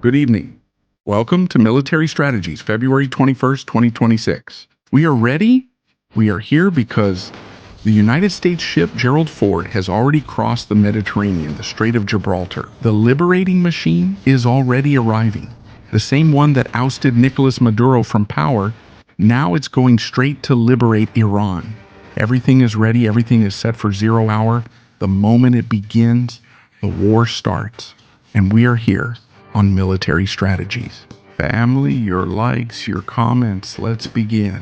Good evening. Welcome to Military Strategies, February 21st, 2026. We are ready. We are here because the United States ship Gerald Ford has already crossed the Mediterranean, the Strait of Gibraltar. The liberating machine is already arriving. The same one that ousted Nicolas Maduro from power, now it's going straight to liberate Iran. Everything is ready. Everything is set for 0 hour. The moment it begins, the war starts. And we are here on Military Strategies. Family, your likes, your comments, let's begin.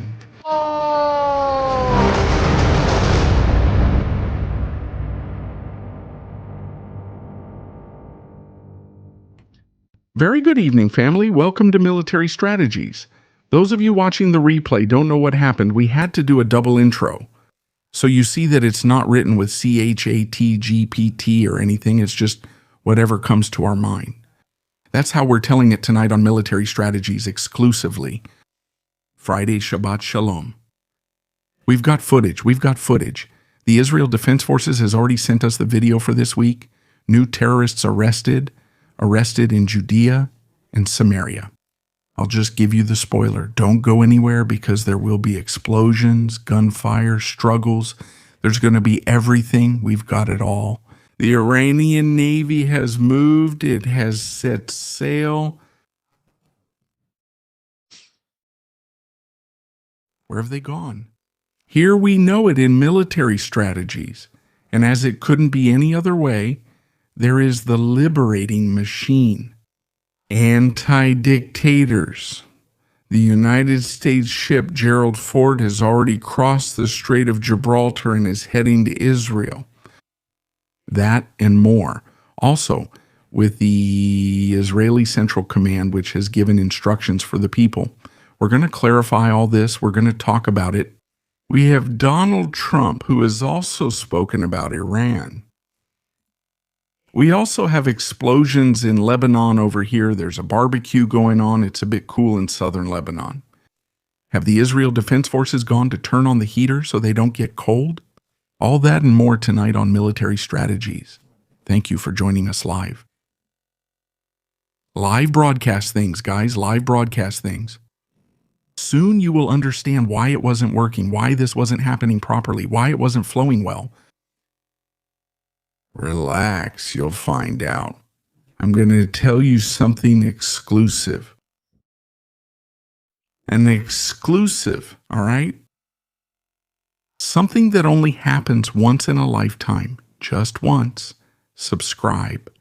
Very good evening, family. Welcome to Military Strategies. Those of you watching the replay don't know what happened. We had to do a double intro. So you see that it's not written with CHATGPT or anything. It's just whatever comes to our mind. That's how we're telling it tonight on Military Strategies exclusively. Friday Shabbat Shalom. We've got footage. The Israel Defense Forces has already sent us the video for this week. New terrorists arrested in Judea and Samaria. I'll just give you the spoiler. Don't go anywhere because there will be explosions, gunfire, struggles. There's going to be everything. We've got it all. The Iranian Navy has moved. It has set sail. Where have they gone? Here we know it in Military Strategies. And as it couldn't be any other way, there is the liberating machine. Anti-dictators. The United States ship Gerald Ford has already crossed the Strait of Gibraltar and is heading to Israel. That and more. Also, with the Israeli Central Command, which has given instructions for the people. We're going to clarify all this. We're going to talk about it. We have Donald Trump, who has also spoken about Iran. We also have explosions in Lebanon over here. There's a barbecue going on. It's a bit cool in southern Lebanon. Have the Israel Defense Forces gone to turn on the heater so they don't get cold? All that and more tonight on Military Strategies. Thank you for joining us live. Live broadcast things, guys. Live broadcast things. Soon you will understand why it wasn't working, why this wasn't happening properly, why it wasn't flowing well. Relax, you'll find out. I'm going to tell you something exclusive. An exclusive, all right? Something that only happens once in a lifetime, just once. Subscribe.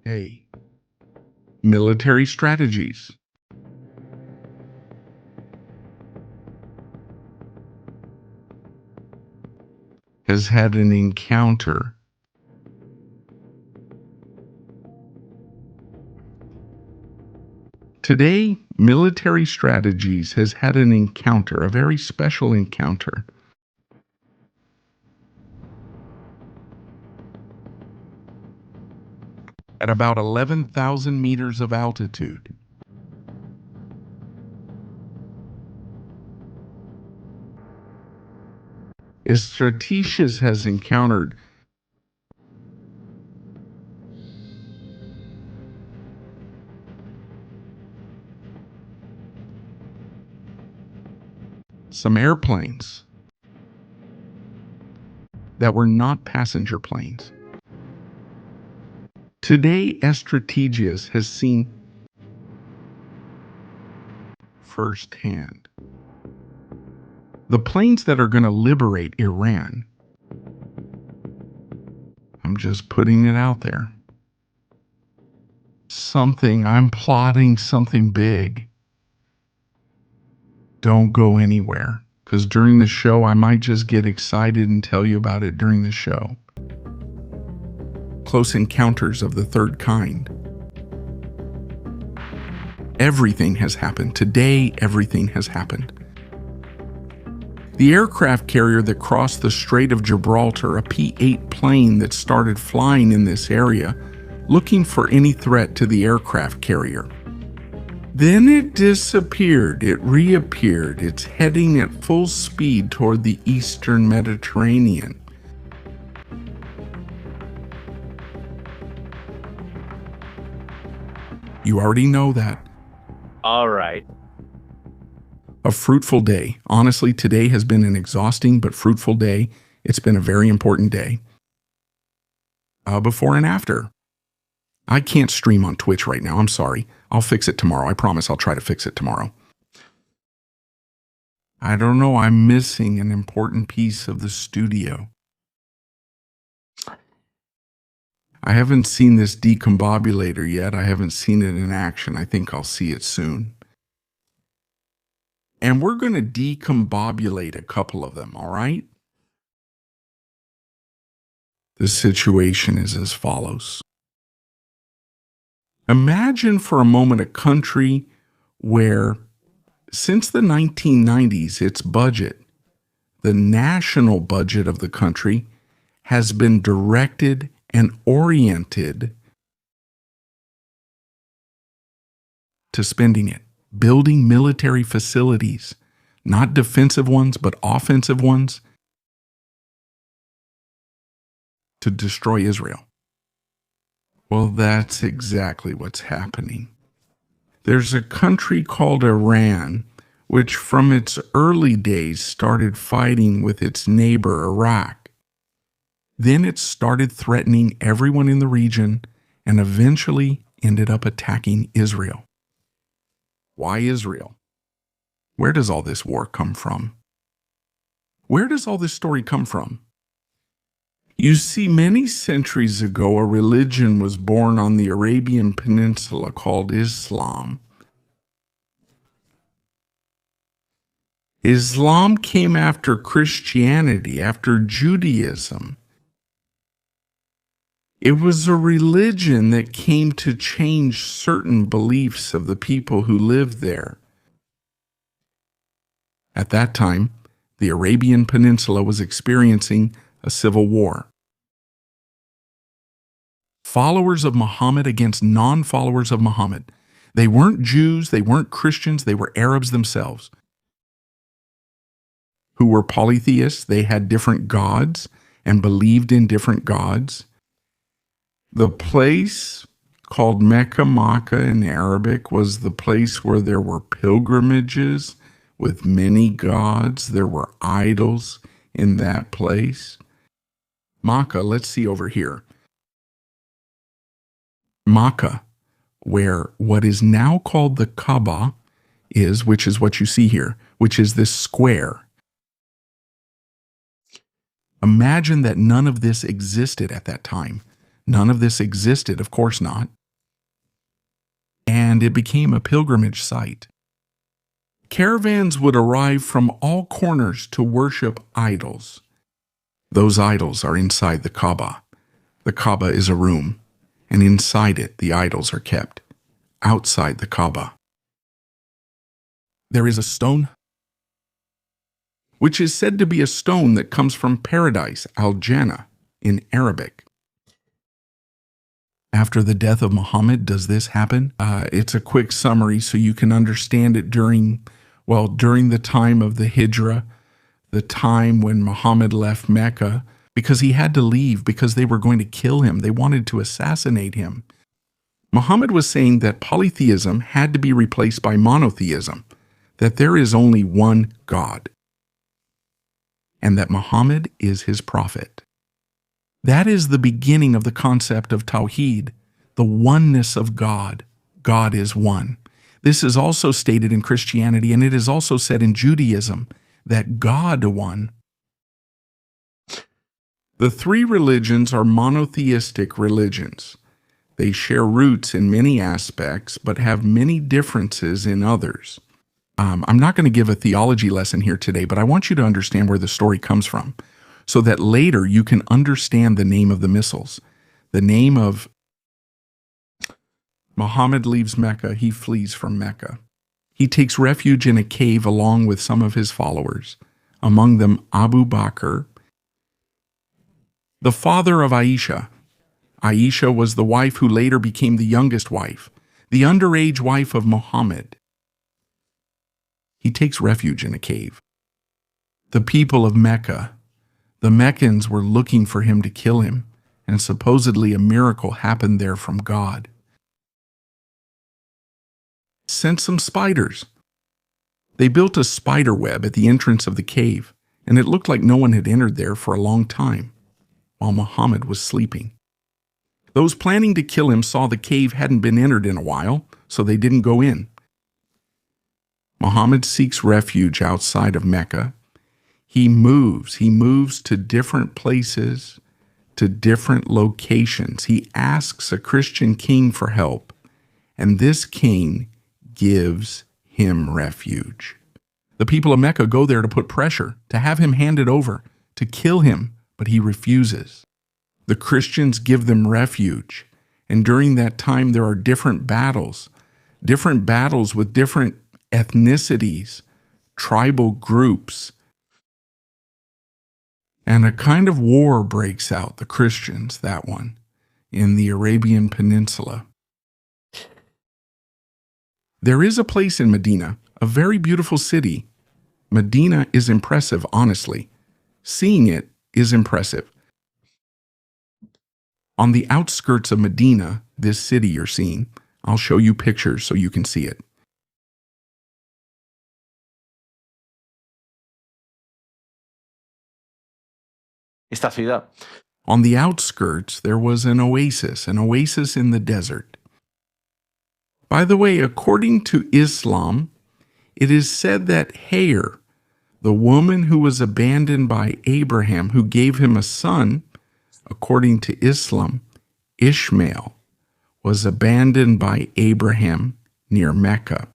Hey, Military Strategies. Has had an encounter. Today, Military Strategies has had an encounter, a very special encounter. At about 11,000 meters of altitude. Strategies has encountered some airplanes that were not passenger planes. Today, Strategies has seen firsthand the planes that are going to liberate Iran. I'm just putting it out there. I'm plotting something big. Don't go anywhere, because during the show, I might just get excited and tell you about it during the show. Close encounters of the third kind. Everything has happened. Today, everything has happened. The aircraft carrier that crossed the Strait of Gibraltar, a P-8 plane that started flying in this area, looking for any threat to the aircraft carrier. Then it disappeared. It reappeared. It's heading at full speed toward the eastern Mediterranean. You already know that. All right. A fruitful day. Honestly, today has been an exhausting but fruitful day. It's been a very important day. Before and after. I can't stream on Twitch right now. I'm sorry. I'll fix it tomorrow. I promise I'll try to fix it tomorrow. I don't know. I'm missing an important piece of the studio. I haven't seen this decombobulator yet. I haven't seen it in action. I think I'll see it soon. And we're going to decombobulate a couple of them, all right? The situation is as follows. Imagine for a moment a country where, since the 1990s, its budget, the national budget of the country, has been directed and oriented to spending it, building military facilities, not defensive ones, but offensive ones, to destroy Israel. Well, that's exactly what's happening. There's a country called Iran, which from its early days started fighting with its neighbor Iraq. Then it started threatening everyone in the region and eventually ended up attacking Israel. Why Israel? Where does all this war come from? Where does all this story come from? You see, many centuries ago, a religion was born on the Arabian Peninsula called Islam. Islam came after Christianity, after Judaism. It was a religion that came to change certain beliefs of the people who lived there. At that time, the Arabian Peninsula was experiencing a civil war. Followers of Muhammad against non-followers of Muhammad. They weren't Jews, they weren't Christians, they were Arabs themselves, who were polytheists. They had different gods and believed in different gods. The place called Mecca in Arabic was the place where there were pilgrimages with many gods. There were idols in that place. Makkah, let's see over here. Makkah, where what is now called the Kaaba is, which is what you see here, which is this square. Imagine that none of this existed at that time. None of this existed, of course not. And it became a pilgrimage site. Caravans would arrive from all corners to worship idols. Those idols are inside the Kaaba. The Kaaba is a room, and inside it the idols are kept. Outside the Kaaba, there is a stone, which is said to be a stone that comes from paradise, Al-Jannah, in Arabic. After the death of Muhammad, does this happen? It's a quick summary so you can understand it during the time of the Hijrah, the time when Muhammad left Mecca, because he had to leave because they were going to kill him. They wanted to assassinate him. Muhammad was saying that polytheism had to be replaced by monotheism, that there is only one God, and that Muhammad is his prophet. That is the beginning of the concept of Tawheed, the oneness of God. God is one. This is also stated in Christianity, and it is also said in Judaism, that God won. The three religions are monotheistic religions. They share roots in many aspects, but have many differences in others. I'm not going to give a theology lesson here today, but I want you to understand where the story comes from, so that later you can understand the name of the missiles. The name of Muhammad leaves Mecca, he flees from Mecca. He takes refuge in a cave along with some of his followers, among them Abu Bakr, the father of Aisha. Aisha was the wife who later became the youngest wife, the underage wife of Muhammad. He takes refuge in a cave. The people of Mecca, the Meccans, were looking for him to kill him, and supposedly a miracle happened there from God. sent some spiders. They built a spider web at the entrance of the cave, and it looked like no one had entered there for a long time, while Muhammad was sleeping. Those planning to kill him saw the cave hadn't been entered in a while, so they didn't go in. Muhammad seeks refuge outside of Mecca. He moves to different places, to different locations. He asks a Christian king for help, and this king gives him refuge. The people of Mecca go there to put pressure, to have him handed over, to kill him, but he refuses. The Christians give them refuge, and during that time there are different battles with different ethnicities, tribal groups, and a kind of war breaks out, the Christians, that one, in the Arabian Peninsula. There is a place in Medina, a very beautiful city. Medina is impressive, honestly. Seeing it is impressive. On the outskirts of Medina, this city you're seeing, I'll show you pictures so you can see it. Esta ciudad. On the outskirts, there was an oasis in the desert. By the way, according to Islam, it is said that Hagar, the woman who was abandoned by Abraham, who gave him a son, according to Islam, Ishmael, was abandoned by Abraham near Mecca.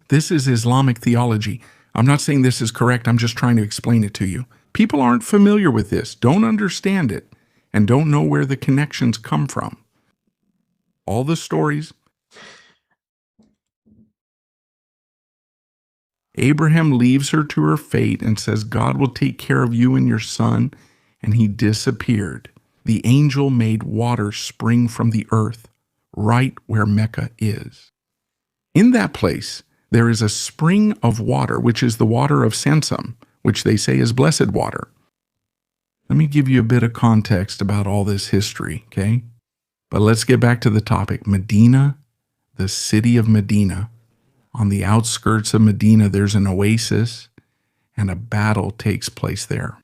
This is Islamic theology. I'm not saying this is correct, I'm just trying to explain it to you. People aren't familiar with this, don't understand it, and don't know where the connections come from. All the stories. Abraham leaves her to her fate and says, God will take care of you and your son, and he disappeared. The angel made water spring from the earth, right where Mecca is. In that place, there is a spring of water, which is the water of Samsam, which they say is blessed water. Let me give you a bit of context about all this history, okay? But let's get back to the topic. Medina, the city of Medina. On the outskirts of Medina, there's an oasis, and a battle takes place there.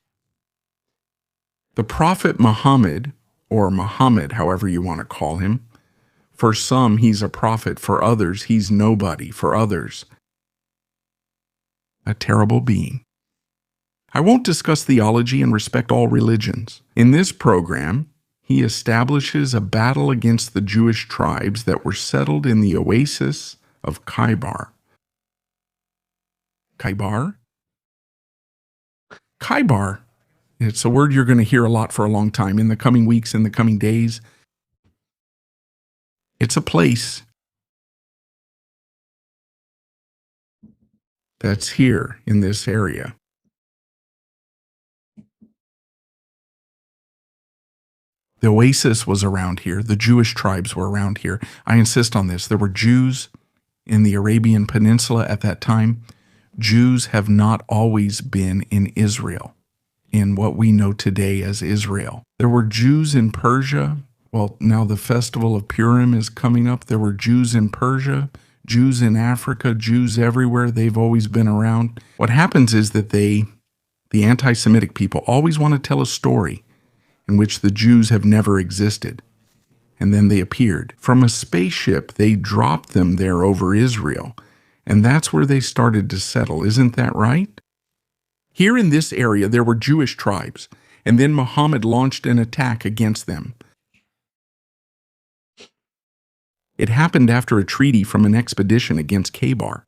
The Prophet Muhammad, or Muhammad, however you want to call him, for some, he's a prophet. For others, he's nobody. For others, a terrible being. I won't discuss theology and respect all religions. In this program, he establishes a battle against the Jewish tribes that were settled in the oasis of Khaybar. Khaybar? Khaybar. It's a word you're going to hear a lot for a long time, in the coming weeks, in the coming days. It's a place that's here in this area. The oasis was around here. The Jewish tribes were around here. I insist on this. There were Jews in the Arabian Peninsula at that time. Jews have not always been in Israel, in what we know today as Israel. There were Jews in Persia. Well, now the festival of Purim is coming up. There were Jews in Persia, Jews in Africa, Jews everywhere. They've always been around. What happens is that the anti-Semitic people, always want to tell a story in which the Jews have never existed. And then they appeared. From a spaceship, they dropped them there over Israel. And that's where they started to settle. Isn't that right? Here in this area, there were Jewish tribes. And then Muhammad launched an attack against them. It happened after a treaty from an expedition against Khaybar.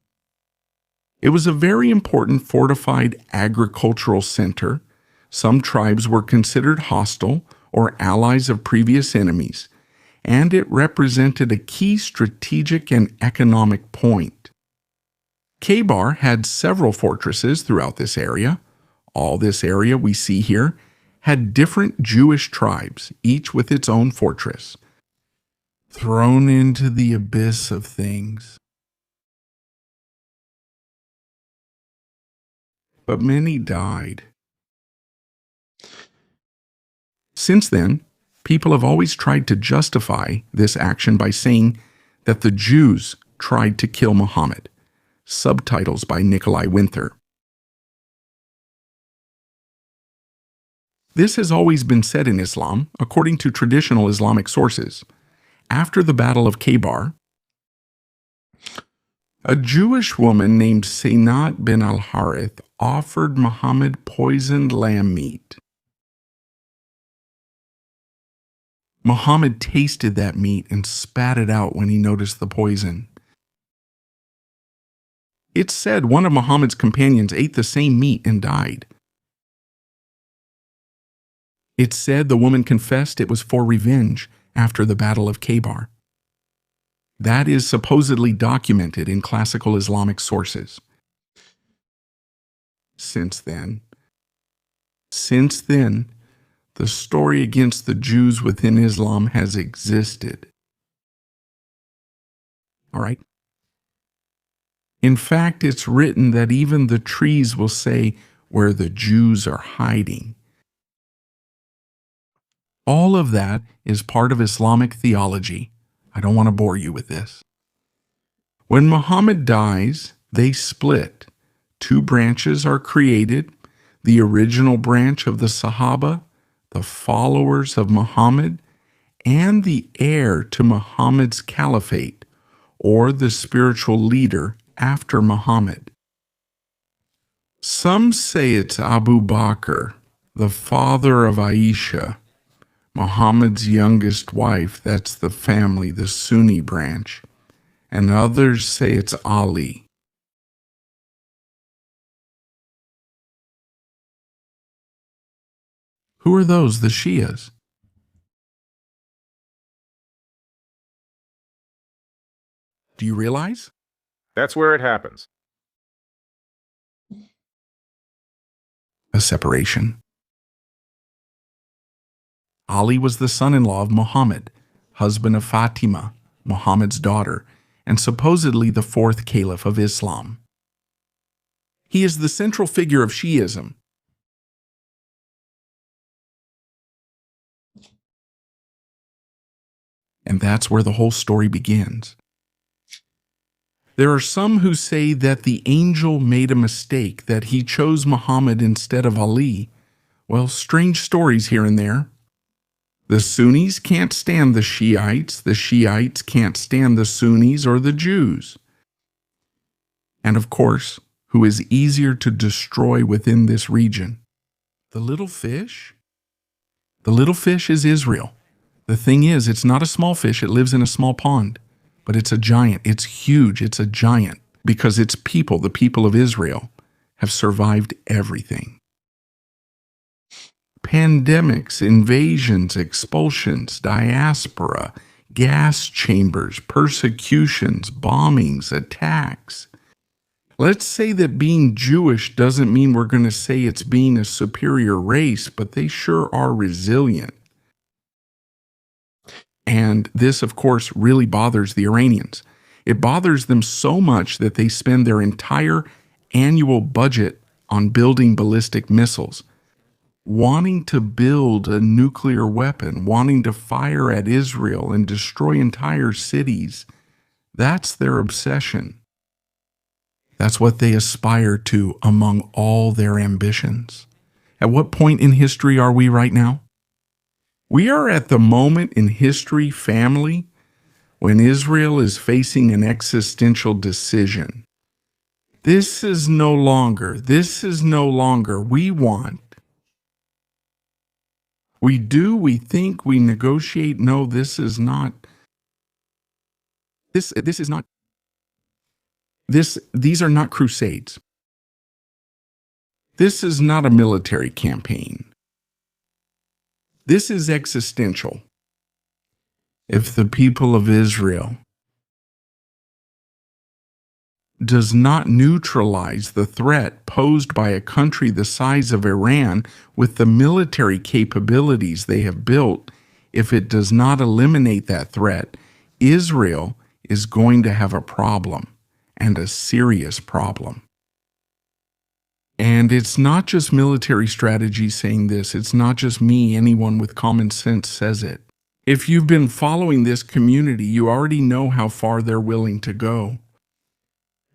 It was a very important fortified agricultural center. Some tribes were considered hostile or allies of previous enemies, and it represented a key strategic and economic point. Khaybar had several fortresses throughout this area. All this area we see here had different Jewish tribes, each with its own fortress. Thrown into the abyss of things. But many died. Since then, people have always tried to justify this action by saying that the Jews tried to kill Muhammad. Subtitles by Nikolai Winther. This has always been said in Islam, according to traditional Islamic sources. After the Battle of Khaybar, a Jewish woman named Sainat bin al-Harith offered Muhammad poisoned lamb meat. Muhammad tasted that meat and spat it out when he noticed the poison. It's said one of Muhammad's companions ate the same meat and died. It's said the woman confessed it was for revenge after the Battle of Khaybar. That is supposedly documented in classical Islamic sources. Since then, the story against the Jews within Islam has existed. All right? In fact, it's written that even the trees will say where the Jews are hiding. All of that is part of Islamic theology. I don't want to bore you with this. When Muhammad dies, they split. Two branches are created: the original branch of the Sahaba, the followers of Muhammad, and the heir to Muhammad's caliphate, or the spiritual leader after Muhammad. Some say it's Abu Bakr, the father of Aisha, Muhammad's youngest wife. That's the family, the Sunni branch. And others say it's Ali. Who are those, the Shias? Do you realize? That's where it happens. A separation. Ali was the son-in-law of Muhammad, husband of Fatima, Muhammad's daughter, and supposedly the fourth caliph of Islam. He is the central figure of Shiism. And that's where the whole story begins. There are some who say that the angel made a mistake, that he chose Muhammad instead of Ali. Well, strange stories here and there. The Sunnis can't stand the Shiites can't stand the Sunnis or the Jews. And of course, who is easier to destroy within this region? The little fish? The little fish is Israel. The thing is, it's not a small fish, it lives in a small pond. But it's a giant, it's huge, it's a giant, because its people, the people of Israel, have survived everything. Pandemics, invasions, expulsions, diaspora, gas chambers, persecutions, bombings, attacks. Let's say that being Jewish doesn't mean we're going to say it's being a superior race, but they sure are resilient. And this, of course, really bothers the Iranians. It bothers them so much that they spend their entire annual budget on building ballistic missiles, wanting to build a nuclear weapon, wanting to fire at Israel and destroy entire cities. That's their obsession. That's what they aspire to among all their ambitions. At what point in history are we right now? We are at the moment in history, family, when Israel is facing an existential decision. This is no longer, we want. We do, we think, we negotiate. No, this is not. These are not crusades. This is not a military campaign. This is existential. If the people of Israel does not neutralize the threat posed by a country the size of Iran with the military capabilities they have built, if it does not eliminate that threat, Israel is going to have a problem, and a serious problem. And it's not just military strategy saying this. It's not just me. Anyone with common sense says it. If you've been following this community, you already know how far they're willing to go.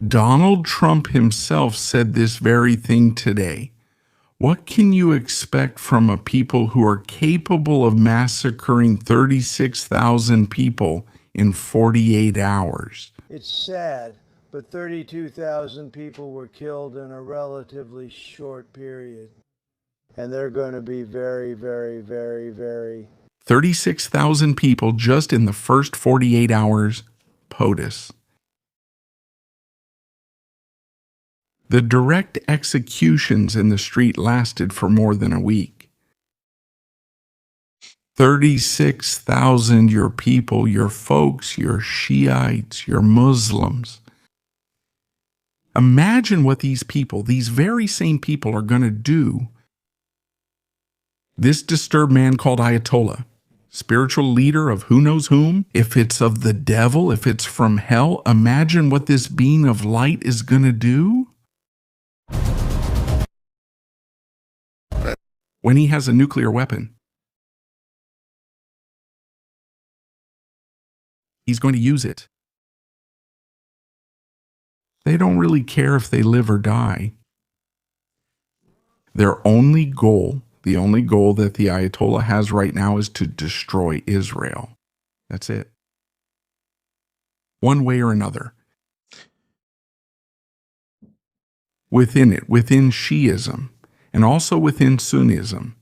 Donald Trump himself said this very thing today. What can you expect from a people who are capable of massacring 36,000 people in 48 hours? It's sad, but 32,000 people were killed in a relatively short period. And they're going to be very, very, very, very... 36,000 people just in the first 48 hours, POTUS. The direct executions in the street lasted for more than a week. 36,000 your people, your folks, your Shiites, your Muslims. Imagine what these people, these very same people, are going to do. This disturbed man called Ayatollah, spiritual leader of who knows whom, if it's of the devil, if it's from hell, imagine what this being of light is going to do. When he has a nuclear weapon, he's going to use it. They don't really care if they live or die. Their only goal, the only goal that the Ayatollah has right now, is to destroy Israel. That's it. One way or another. Within it, within Shiism, and also within Sunnism.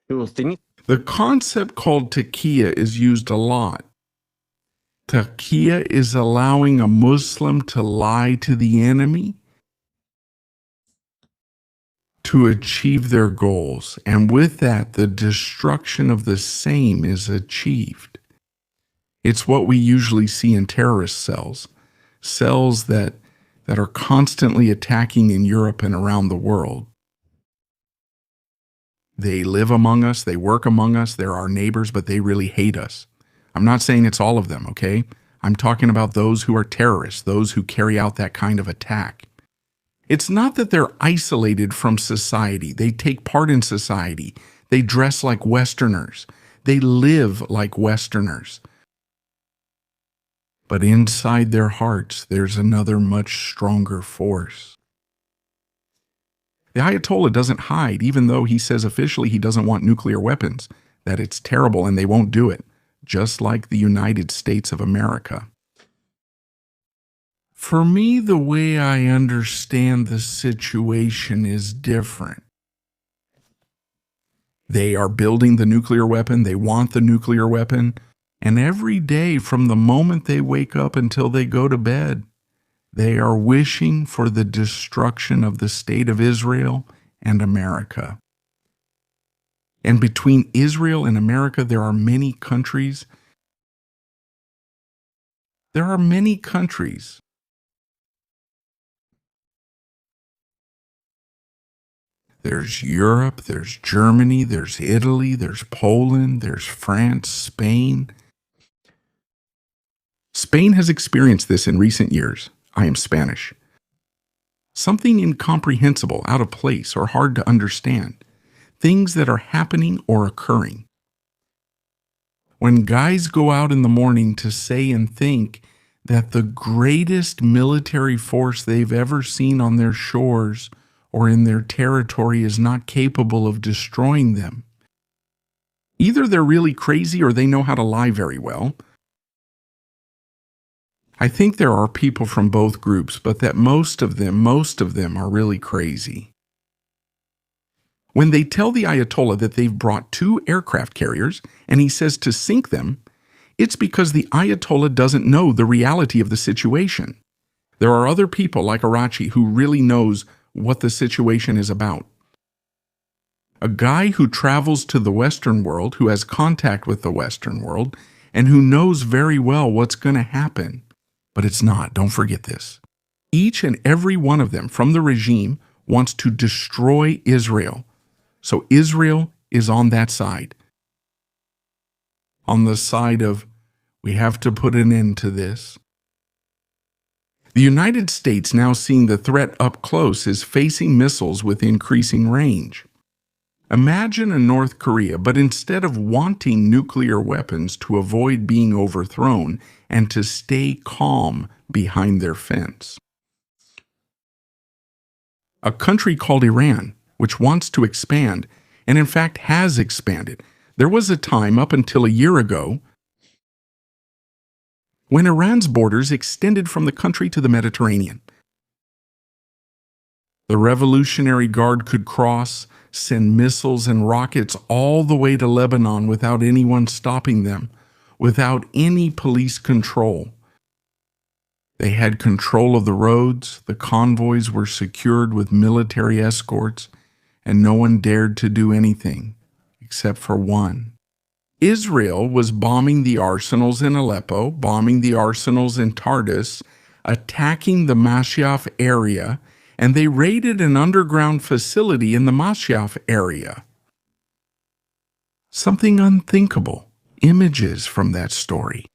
The concept called taqiyya is used a lot. Taqiyya is allowing a Muslim to lie to the enemy to achieve their goals, and with that, the destruction of the same is achieved. It's what we usually see in terrorist cells, cells that are constantly attacking in Europe and around the world. They live among us, they work among us, they're our neighbors, but they really hate us. I'm not saying it's all of them, okay? I'm talking about those who are terrorists, those who carry out that kind of attack. It's not that they're isolated from society. They take part in society. They dress like Westerners. They live like Westerners. But inside their hearts, there's another much stronger force. The Ayatollah doesn't hide, even though he says officially he doesn't want nuclear weapons, that it's terrible and they won't do it, just like the United States of America. For me, the way I understand the situation is different. They are building the nuclear weapon, they want the nuclear weapon, and every day from the moment they wake up until they go to bed, they are wishing for the destruction of the state of Israel and America. And between Israel and America, there are many countries. There are many countries. There's Europe, there's Germany, there's Italy, there's Poland, there's France, Spain. Spain has experienced this in recent years. I am Spanish. Something incomprehensible, out of place, or hard to understand. Things that are happening or occurring. When guys go out in the morning to say and think that the greatest military force they've ever seen on their shores or in their territory is not capable of destroying them, either they're really crazy or they know how to lie very well. I think there are people from both groups, but that most of them are really crazy. When they tell the Ayatollah that they've brought 2 aircraft carriers and he says to sink them, it's because the Ayatollah doesn't know the reality of the situation. There are other people like Arachi who really knows what the situation is about. A guy who travels to the Western world, who has contact with the Western world, and who knows very well what's going to happen. But it's not, don't forget this. Each and every one of them from the regime wants to destroy Israel. So Israel is on that side. On the side of, we have to put an end to this. The United States, now seeing the threat up close, is facing missiles with increasing range. Imagine a North Korea, but instead of wanting nuclear weapons to avoid being overthrown and to stay calm behind their fence. A country called Iran, which wants to expand, and in fact has expanded. There was a time up until a year ago when Iran's borders extended from the country to the Mediterranean. The Revolutionary Guard could cross, send missiles and rockets all the way to Lebanon without anyone stopping them, without any police control. They had control of the roads, the convoys were secured with military escorts, and no one dared to do anything, except for one. Israel was bombing the arsenals in Aleppo, bombing the arsenals in Tartus, attacking the Mashiaf area, and they raided an underground facility in the Mashiaf area. Something unthinkable. Images from that story.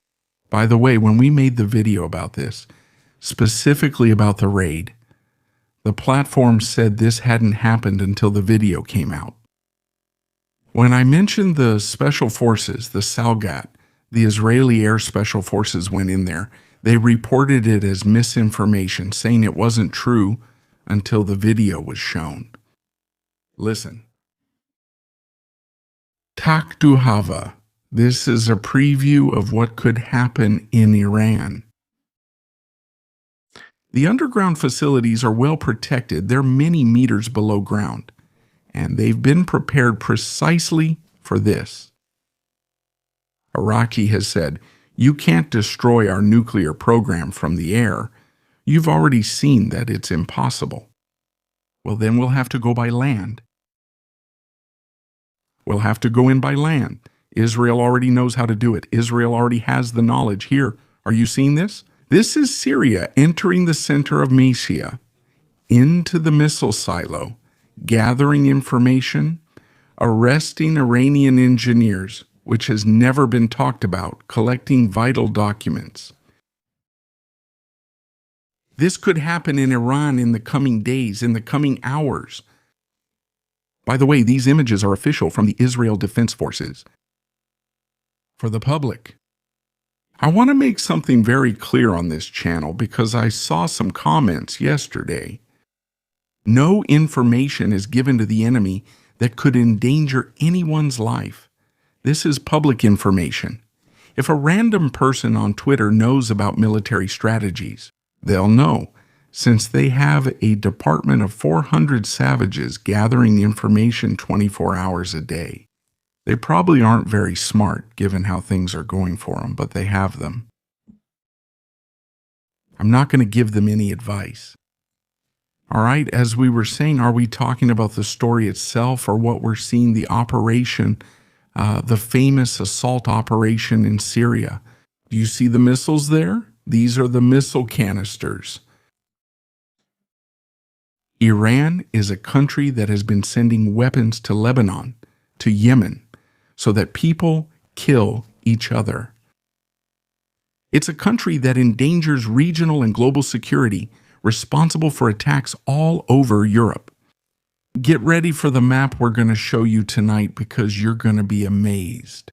By the way, when we made the video about this, specifically about the raid, the platform said this hadn't happened until the video came out. When I mentioned the special forces, the Salgat, the Israeli Air Special Forces went in there, they reported it as misinformation, saying it wasn't true until the video was shown. Listen. Taktu Hava. This is a preview of what could happen in Iran. The underground facilities are well protected. They're many meters below ground, and they've been prepared precisely for this. Iraqi has said, "You can't destroy our nuclear program from the air. You've already seen that it's impossible." Well, then we'll have to go by land. We'll have to go in by land. Israel already knows how to do it. Israel already has the knowledge. Here, are you seeing this? This is Syria entering the center of Mysia, into the missile silo, gathering information, arresting Iranian engineers, which has never been talked about, collecting vital documents. This could happen in Iran in the coming days, in the coming hours. By the way, these images are official from the Israel Defense Forces. For the public. I want to make something very clear on this channel because I saw some comments yesterday. No information is given to the enemy that could endanger anyone's life. This is public information. If a random person on Twitter knows about military strategies, they'll know, since they have a department of 400 savages gathering information 24 hours a day. They probably aren't very smart, given how things are going for them, but they have them. I'm not going to give them any advice. All right, as we were saying, are we talking about the story itself or what we're seeing, the operation, the famous assault operation in Syria? Do you see the missiles there? These are the missile canisters. Iran is a country that has been sending weapons to Lebanon, to Yemen, so that people kill each other. It's a country that endangers regional and global security, responsible for attacks all over Europe. Get ready for the map we're going to show you tonight because you're going to be amazed.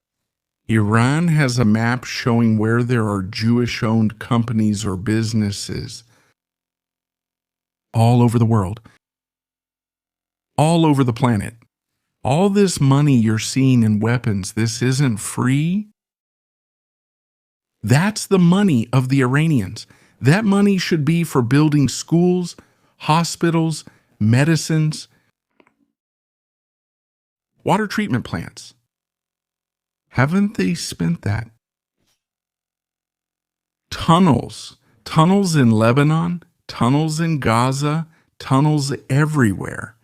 Iran has a map showing where there are Jewish-owned companies or businesses all over the world, all over the planet. All this money you're seeing in weapons, this isn't free. That's the money of the Iranians. That money should be for building schools, hospitals, medicines, water treatment plants. Haven't they spent that? Tunnels in Lebanon, tunnels in Gaza, tunnels everywhere.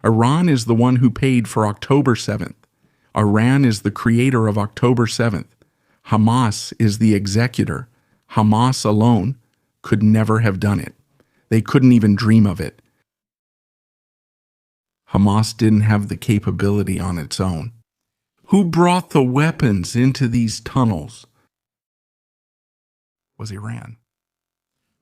Iran is the one who paid for October 7th. Iran is the creator of October 7th. Hamas is the executor. Hamas alone could never have done it. They couldn't even dream of it. Hamas didn't have the capability on its own. Who brought the weapons into these tunnels? Was Iran.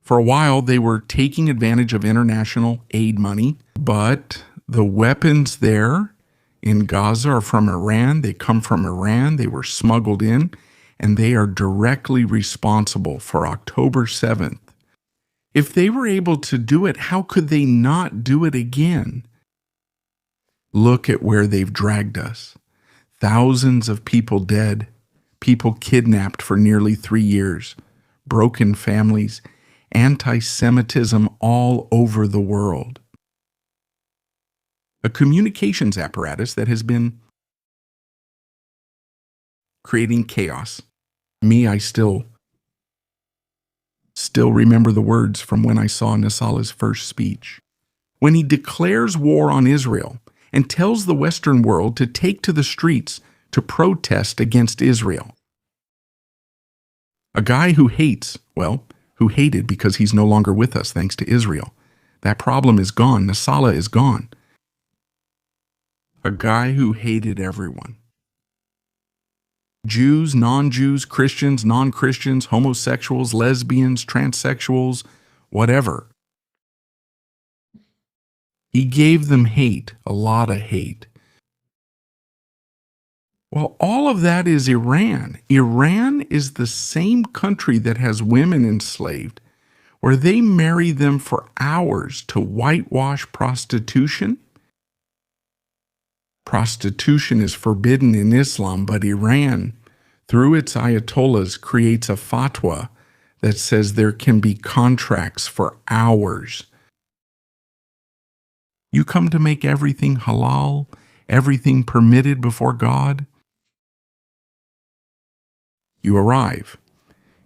For a while, they were taking advantage of international aid money, but the weapons there in Gaza are from Iran. They come from Iran. They were smuggled in, and they are directly responsible for October 7th. If they were able to do it, how could they not do it again? Look at where they've dragged us. Thousands of people dead, people kidnapped for nearly 3 years, broken families, anti-Semitism all over the world. A communications apparatus that has been creating chaos. I still remember the words from when I saw Nasrallah's first speech. When he declares war on Israel and tells the Western world to take to the streets to protest against Israel. A guy who hates, who hated because he's no longer with us thanks to Israel. That problem is gone. Nasrallah is gone. A guy who hated everyone. Jews, non-Jews, Christians, non-Christians, homosexuals, lesbians, transsexuals, whatever. He gave them hate, a lot of hate. Well, all of that is Iran. Iran is the same country that has women enslaved, where they marry them for hours to whitewash prostitution. Prostitution is forbidden in Islam, but Iran, through its ayatollahs, creates a fatwa that says there can be contracts for hours. You come to make everything halal, everything permitted before God. You arrive.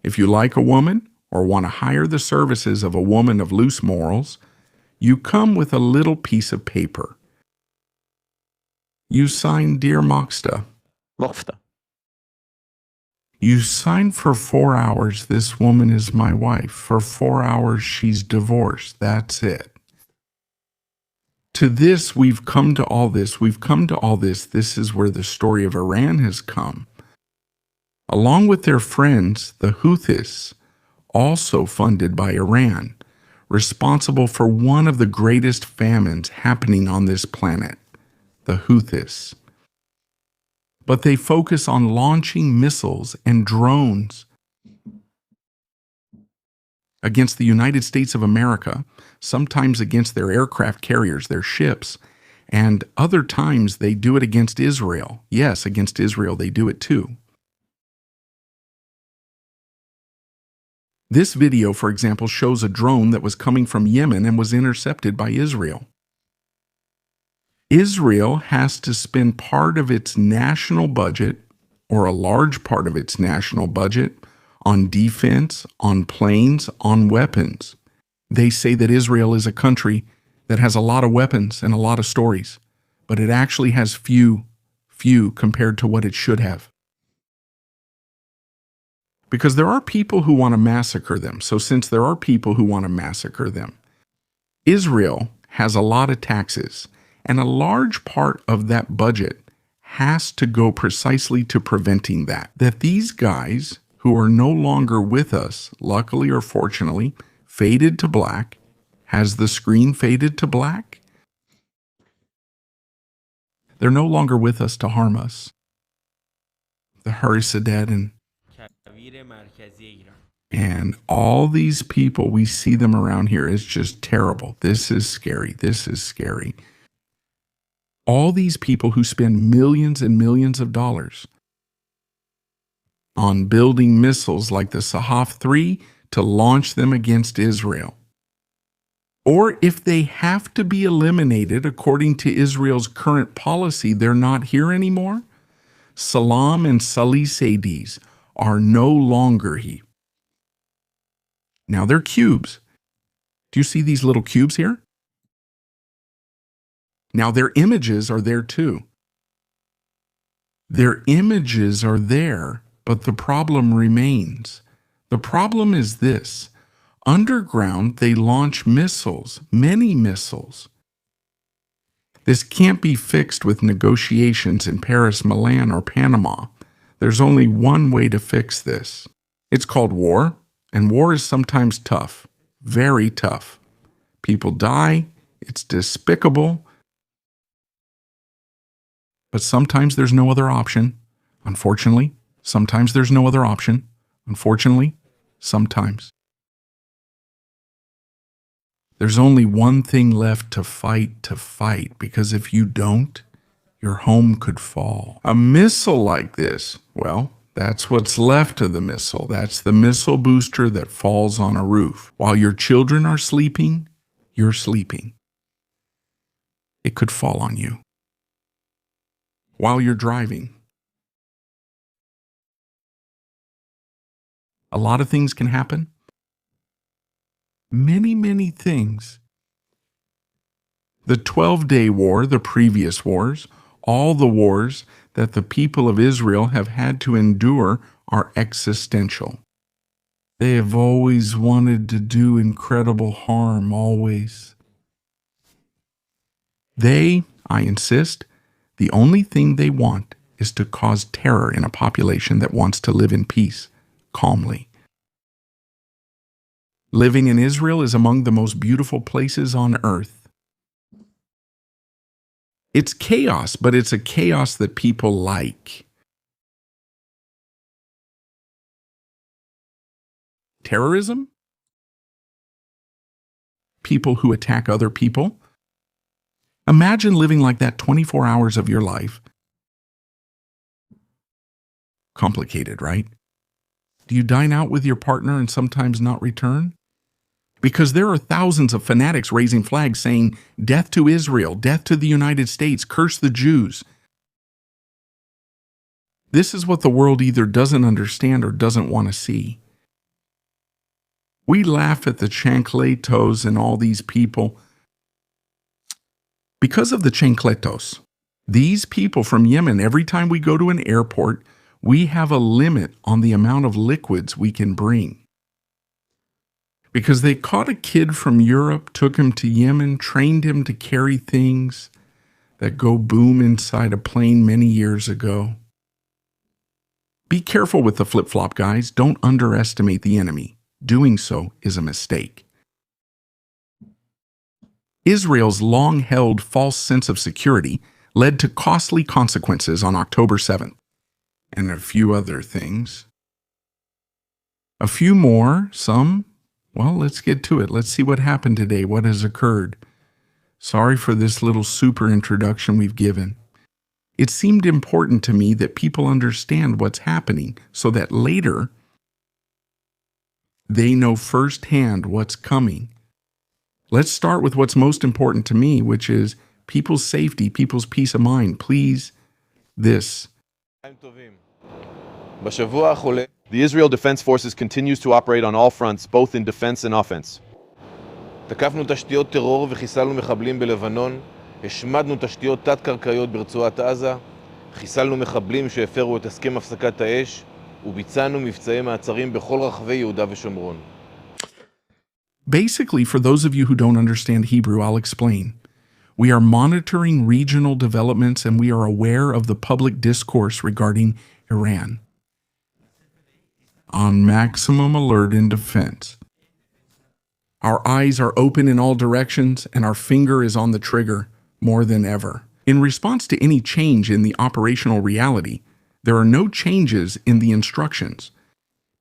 If you like a woman or want to hire the services of a woman of loose morals, you come with a little piece of paper. You sign Dear Moxta. Moxta. You sign for 4 hours, this woman is my wife. For 4 hours, she's divorced. That's it. To this, we've come to all this. This is where the story of Iran has come. Along with their friends, the Houthis, also funded by Iran, responsible for one of the greatest famines happening on this planet, the Houthis. But they focus on launching missiles and drones against the United States of America, sometimes against their aircraft carriers, their ships, and other times they do it against Israel. Yes, against Israel they do it too. This video, for example, shows a drone that was coming from Yemen and was intercepted by Israel. Israel has to spend part of its national budget, or a large part of its national budget, on defense, on planes, on weapons. They say that Israel is a country that has a lot of weapons and a lot of stories, but it actually has few compared to what it should have. Because there are people who want to massacre them. So since there are people who want to massacre them, Israel has a lot of taxes, and a large part of that budget has to go precisely to preventing that. That these guys who are no longer with us, luckily or fortunately, faded to black. Has the screen faded to black? They're no longer with us to harm us. The Harisadet and all these people, we see them around here. It's just terrible. This is scary. This is scary. All these people who spend millions and millions of dollars on building missiles like the Sahaf 3 to launch them against Israel. Or if they have to be eliminated according to Israel's current policy, they're not here anymore. Salam and Salih Saidi's are no longer here. Now they're cubes. Do you see these little cubes here? Now their images are there too. Their images are there, but the problem remains. The problem is this. Underground, they launch missiles, many missiles. This can't be fixed with negotiations in Paris, Milan, or Panama. There's only one way to fix this. It's called war, and war is sometimes tough, very tough. People die, it's despicable. But sometimes there's no other option. Unfortunately, sometimes there's no other option. Unfortunately, sometimes. There's only one thing left to fight, because if you don't, your home could fall. A missile like this, well, that's what's left of the missile. That's the missile booster that falls on a roof. While your children are sleeping, you're sleeping. It could fall on you. While you're driving. A lot of things can happen. Many, many things. The 12-day war, the previous wars, all the wars that the people of Israel have had to endure are existential. They have always wanted to do incredible harm, always. They, I insist, the only thing they want is to cause terror in a population that wants to live in peace, calmly. Living in Israel is among the most beautiful places on earth. It's chaos, but it's a chaos that people like. Terrorism? People who attack other people? Imagine living like that 24 hours of your life. Complicated, right? Do you dine out with your partner and sometimes not return? Because there are thousands of fanatics raising flags saying, "Death to Israel, death to the United States, curse the Jews." This is what the world either doesn't understand or doesn't want to see. We laugh at the chancletos and all these people. Because of the chancletos, these people from Yemen, every time we go to an airport, we have a limit on the amount of liquids we can bring. Because they caught a kid from Europe, took him to Yemen, trained him to carry things that go boom inside a plane many years ago. Be careful with the flip-flop, guys. Don't underestimate the enemy. Doing so is a mistake. Israel's long-held false sense of security led to costly consequences on October 7th, and a few other things. A few more, some. Well, let's get to it. Let's see what happened today, what has occurred. Sorry for this little super introduction we've given. It seemed important to me that people understand what's happening so that later they know firsthand what's coming. Let's start with what's most important to me, which is people's safety, people's peace of mind. Please, this. The Israel Defense Forces continues to operate on all fronts, both in defense and offense. תקפנו תשתיות טרור וחיסלנו מחבלים בלבנון, השמדנו תשתיות תת-קרקעיות ברצועת עזה, חיסלנו מחבלים שהפרו את הסכם הפסקת האש, וביצענו מבצעי מעצרים בכל רחבי יהודה ושומרון. Basically, for those of you who don't understand Hebrew, I'll explain. We are monitoring regional developments and we are aware of the public discourse regarding Iran. On maximum alert in defense. Our eyes are open in all directions and our finger is on the trigger more than ever. In response to any change in the operational reality, there are no changes in the instructions.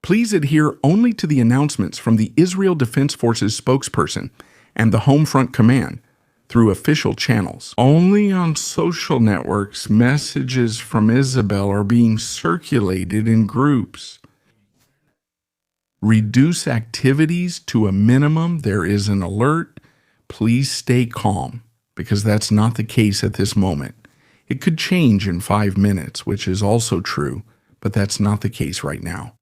Please adhere only to the announcements from the Israel Defense Forces spokesperson and the Home Front Command through official channels. Only on social networks, messages from Isabel are being circulated in groups. Reduce activities to a minimum. There is an alert. Please stay calm, because that's not the case at this moment. It could change in 5 minutes, which is also true, but that's not the case right now.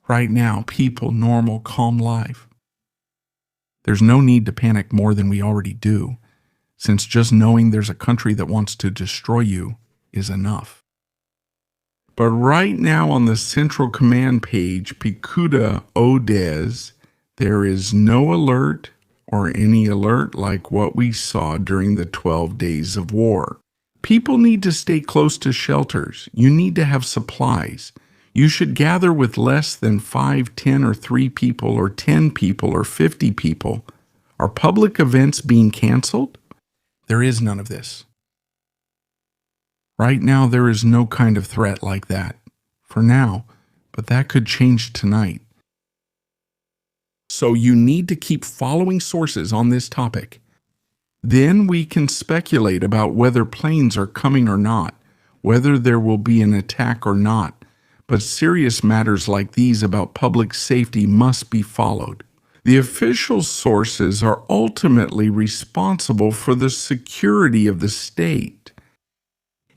Right now, people, normal, calm life. There's no need to panic more than we already do, since just knowing there's a country that wants to destroy you is enough. But right now on the Central Command page, Pikuda Odez, there is no alert or any alert like what we saw during the 12 days of war. People need to stay close to shelters. You need to have supplies. You should gather with less than 5, 10, or 3 people, or 10 people, or 50 people. Are public events being canceled? There is none of this. Right now, there is no kind of threat like that. For now, but that could change tonight. So you need to keep following sources on this topic. Then we can speculate about whether planes are coming or not, whether there will be an attack or not. But serious matters like these about public safety must be followed. The official sources are ultimately responsible for the security of the state,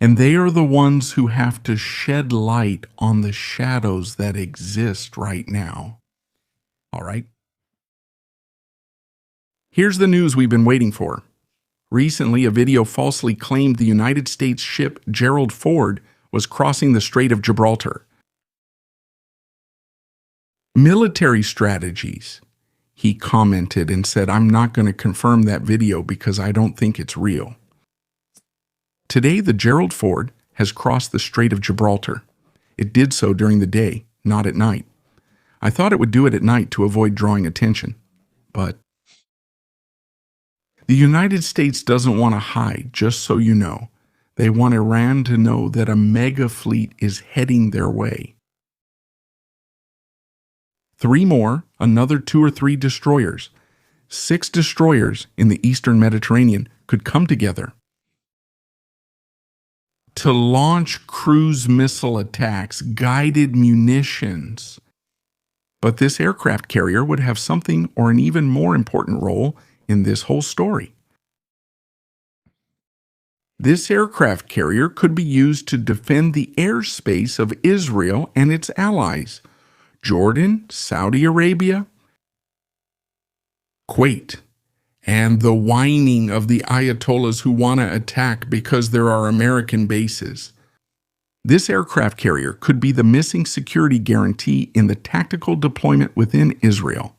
and they are the ones who have to shed light on the shadows that exist right now. All right? Here's the news we've been waiting for. Recently, a video falsely claimed the United States ship Gerald Ford was crossing the Strait of Gibraltar. Military strategies, he commented and said, "I'm not going to confirm that video because I don't think it's real." Today, the Gerald Ford has crossed the Strait of Gibraltar. It did so during the day, not at night. I thought it would do it at night to avoid drawing attention, but the United States doesn't want to hide, just so you know. They want Iran to know that a mega fleet is heading their way. 3 more, another 2 or 3 destroyers. 6 destroyers in the Eastern Mediterranean could come together to launch cruise missile attacks, guided munitions. But this aircraft carrier would have something or an even more important role in this whole story. This aircraft carrier could be used to defend the airspace of Israel and its allies, Jordan, Saudi Arabia, Kuwait, and the whining of the Ayatollahs who want to attack because there are American bases. This aircraft carrier could be the missing security guarantee in the tactical deployment within Israel,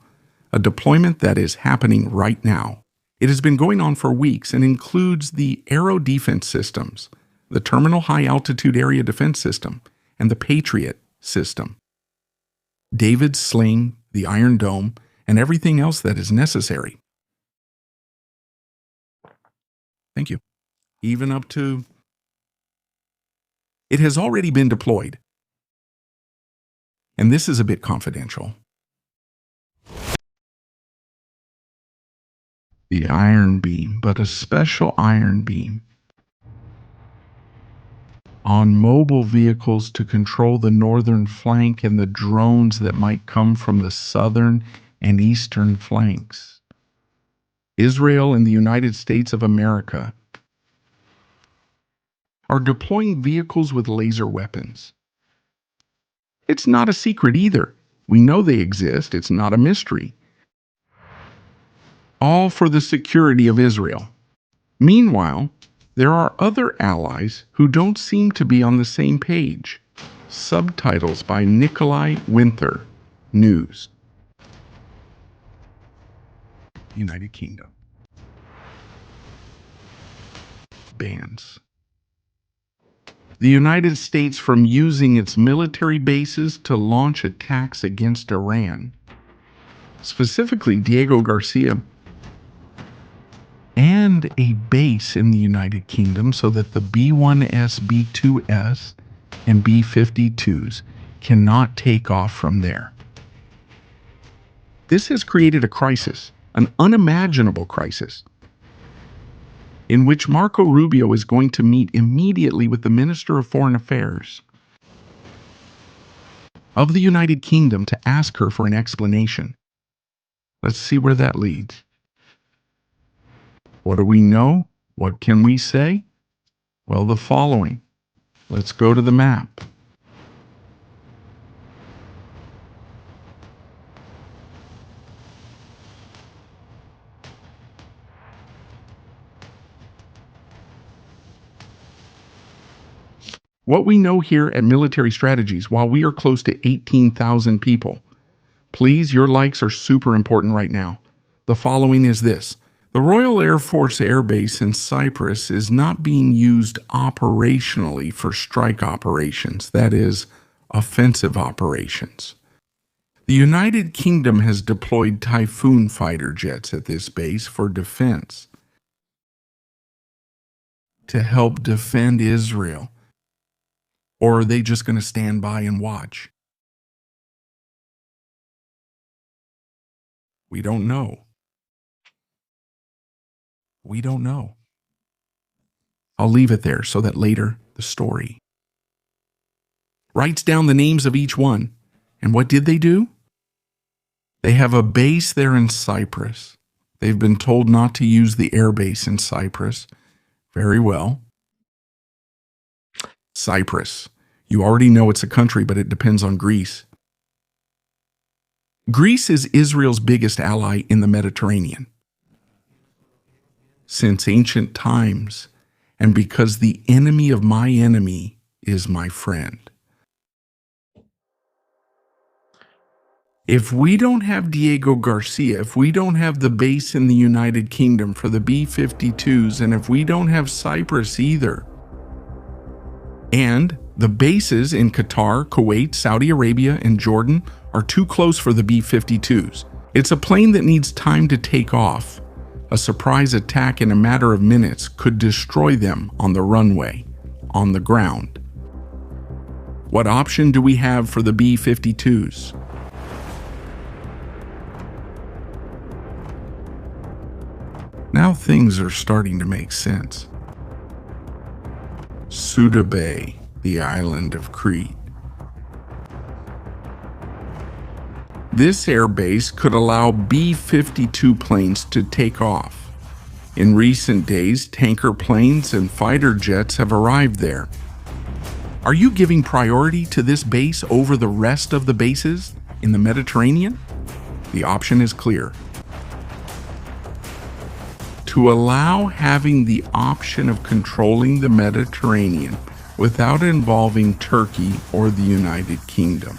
a deployment that is happening right now. It has been going on for weeks and includes the Aero Defense Systems, the Terminal High Altitude Area Defense System, and the Patriot system. David's Sling, the Iron Dome, and everything else that is necessary. Thank you. Even up to... It has already been deployed. And this is a bit confidential. The iron beam, but a special iron beam on mobile vehicles to control the northern flank and the drones that might come from the southern and eastern flanks. Israel and the United States of America are deploying vehicles with laser weapons. It's not a secret either. We know they exist. It's not a mystery. All for the security of Israel. Meanwhile, there are other allies who don't seem to be on the same page. Subtitles by Nikolai Winther, News. United Kingdom. Bans the United States from using its military bases to launch attacks against Iran, specifically Diego Garcia, and a base in the United Kingdom so that the B-1S, B-2S, and B-52s cannot take off from there. This has created a crisis, an unimaginable crisis, in which Marco Rubio is going to meet immediately with the Minister of Foreign Affairs of the United Kingdom to ask her for an explanation. Let's see where that leads. What do we know? What can we say? Well, the following. Let's go to the map. What we know here at Military Strategies, while we are close to 18,000 people, please, your likes are super important right now. The following is this. The Royal Air Force Air Base in Cyprus is not being used operationally for strike operations, that is, offensive operations. The United Kingdom has deployed Typhoon fighter jets at this base for defense, to help defend Israel. Or are they just going to stand by and watch? We don't know. We don't know. I'll leave it there so that later the story writes down the names of each one. And what did they do? They have a base there in Cyprus. They've been told not to use the air base in Cyprus. Very well. Cyprus. You already know it's a country, but it depends on Greece. Greece is Israel's biggest ally in the Mediterranean since ancient times, and because the enemy of my enemy is my friend. If we don't have Diego Garcia, if we don't have the base in the United Kingdom for the B-52s, and if we don't have Cyprus either, and the bases in Qatar, Kuwait, Saudi Arabia, and Jordan are too close for the B-52s, it's a plane that needs time to take off. A surprise attack in a matter of minutes could destroy them on the runway, on the ground. What option do we have for the B-52s? Now things are starting to make sense. Suda Bay, the island of Crete. This airbase could allow B-52 planes to take off. In recent days, tanker planes and fighter jets have arrived there. Are you giving priority to this base over the rest of the bases in the Mediterranean? The option is clear. To allow having the option of controlling the Mediterranean without involving Turkey or the United Kingdom.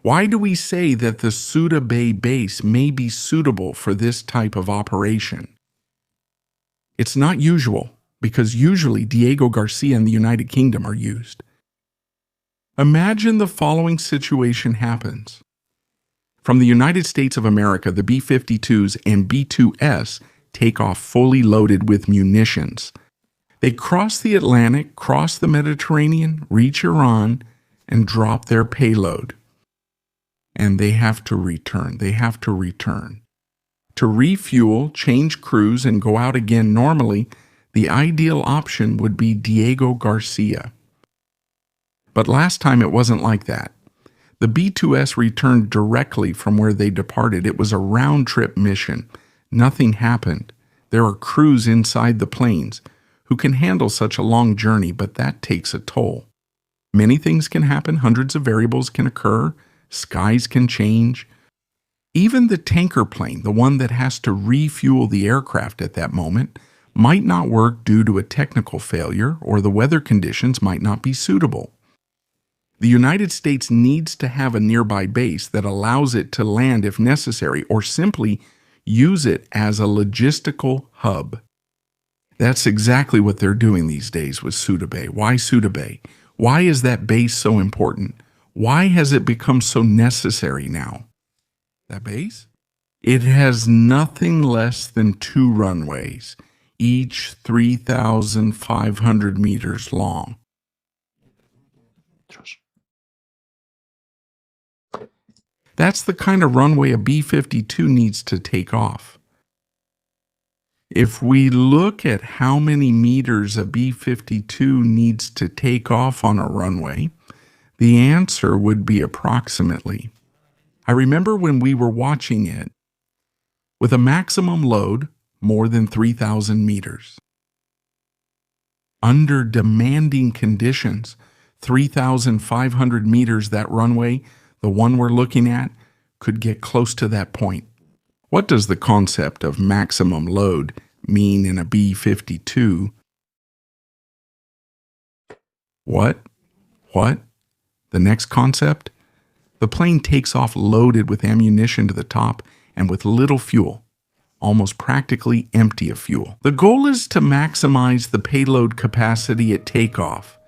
Why do we say that the Suda Bay base may be suitable for this type of operation? It's not usual, because usually Diego Garcia and the United Kingdom are used. Imagine the following situation happens. From the United States of America, the B-52s and B-2S take off fully loaded with munitions. They cross the Atlantic, cross the Mediterranean, reach Iran, and drop their payload. And they have to return. To refuel, change crews, and go out again normally, the ideal option would be Diego Garcia. But last time it wasn't like that. The B-2S returned directly from where they departed. It was a round-trip mission. Nothing happened. There are crews inside the planes who can handle such a long journey, but that takes a toll. Many things can happen. Hundreds of variables can occur. Skies can change. Even the tanker plane, the one that has to refuel the aircraft at that moment, might not work due to a technical failure, or the weather conditions might not be suitable. The United States needs to have a nearby base that allows it to land if necessary, or simply use it as a logistical hub. That's exactly what they're doing these days with Suda Bay. Why Suda Bay? Why is that base so important? Why has it become so necessary now? That base? It has nothing less than 2 runways, each 3,500 meters long. That's the kind of runway a B-52 needs to take off. If we look at how many meters a B-52 needs to take off on a runway, the answer would be approximately. I remember when we were watching it, with a maximum load more than 3,000 meters. Under demanding conditions, 3,500 meters, that runway, the one we're looking at, could get close to that point. What does the concept of maximum load mean in a B-52? What? The next concept? The plane takes off loaded with ammunition to the top and with little fuel, almost practically empty of fuel. The goal is to maximize the payload capacity at takeoff,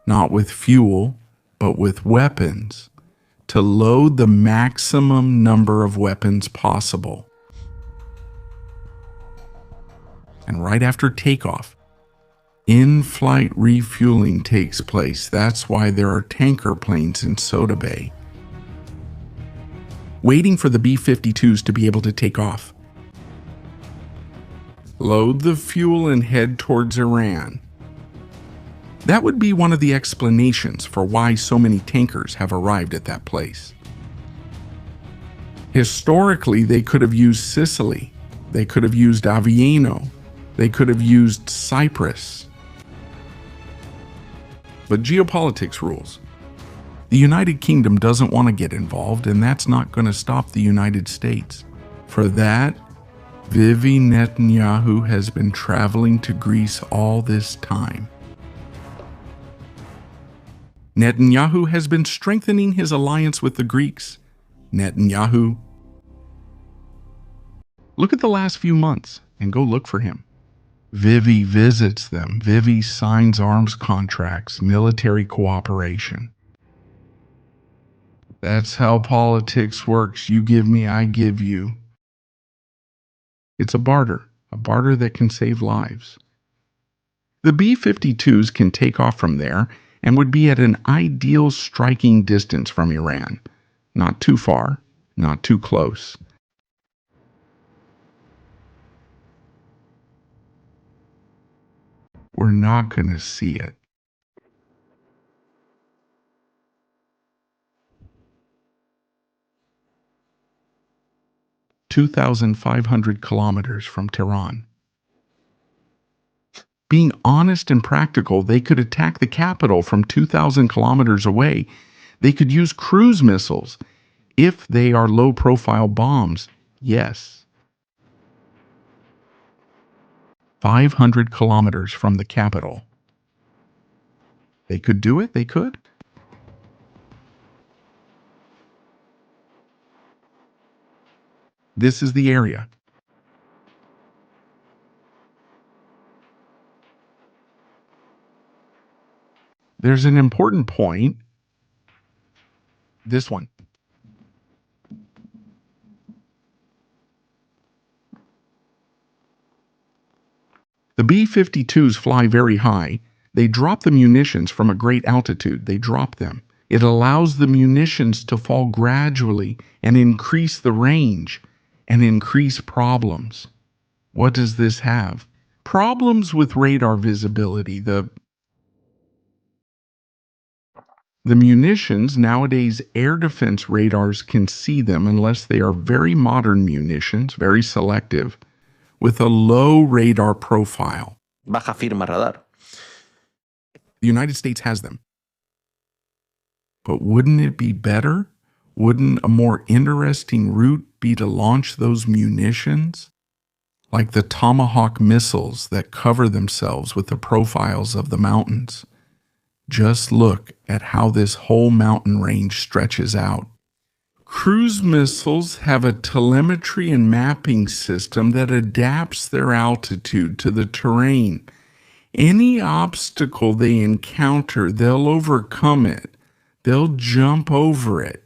not with fuel, but with weapons, to load the maximum number of weapons possible. And right after takeoff, in-flight refueling takes place. That's why there are tanker planes in Soda Bay, waiting for the B-52s to be able to take off, load the fuel, and head towards Iran. That would be one of the explanations for why so many tankers have arrived at that place. Historically, they could have used Sicily, they could have used Aviano, they could have used Cyprus. But geopolitics rules. The United Kingdom doesn't want to get involved, and that's not going to stop the United States. For that, Bibi Netanyahu has been traveling to Greece all this time. Netanyahu has been strengthening his alliance with the Greeks. Netanyahu. Look at the last few months and go look for him. Bibi visits them. Bibi signs arms contracts, military cooperation. That's how politics works. You give me, I give you. It's a barter that can save lives. The B-52s can take off from there and would be at an ideal striking distance from Iran. Not too far, not too close. We're not going to see it. (2,500 kilometers from Tehran). Being honest and practical, they could attack the capital from 2,000 kilometers away. They could use cruise missiles. If they are low-profile bombs, yes. 500 kilometers from the capital. They could do it, they could. This is the area. There's an important point. This one. The B-52s fly very high. They drop the munitions from a great altitude. They drop them. It allows the munitions to fall gradually and increase the range and increase problems. What does this have? Problems with radar visibility. The munitions, nowadays air defense radars can see them unless they are very modern munitions, very selective, with a low radar profile. Baja firma radar. The United States has them. But wouldn't it be better? Wouldn't a more interesting route be to launch those munitions? Like the Tomahawk missiles that cover themselves with the profiles of the mountains. Just look at how this whole mountain range stretches out. Cruise missiles have a telemetry and mapping system that adapts their altitude to the terrain. Any obstacle they encounter, they'll overcome it. They'll jump over it.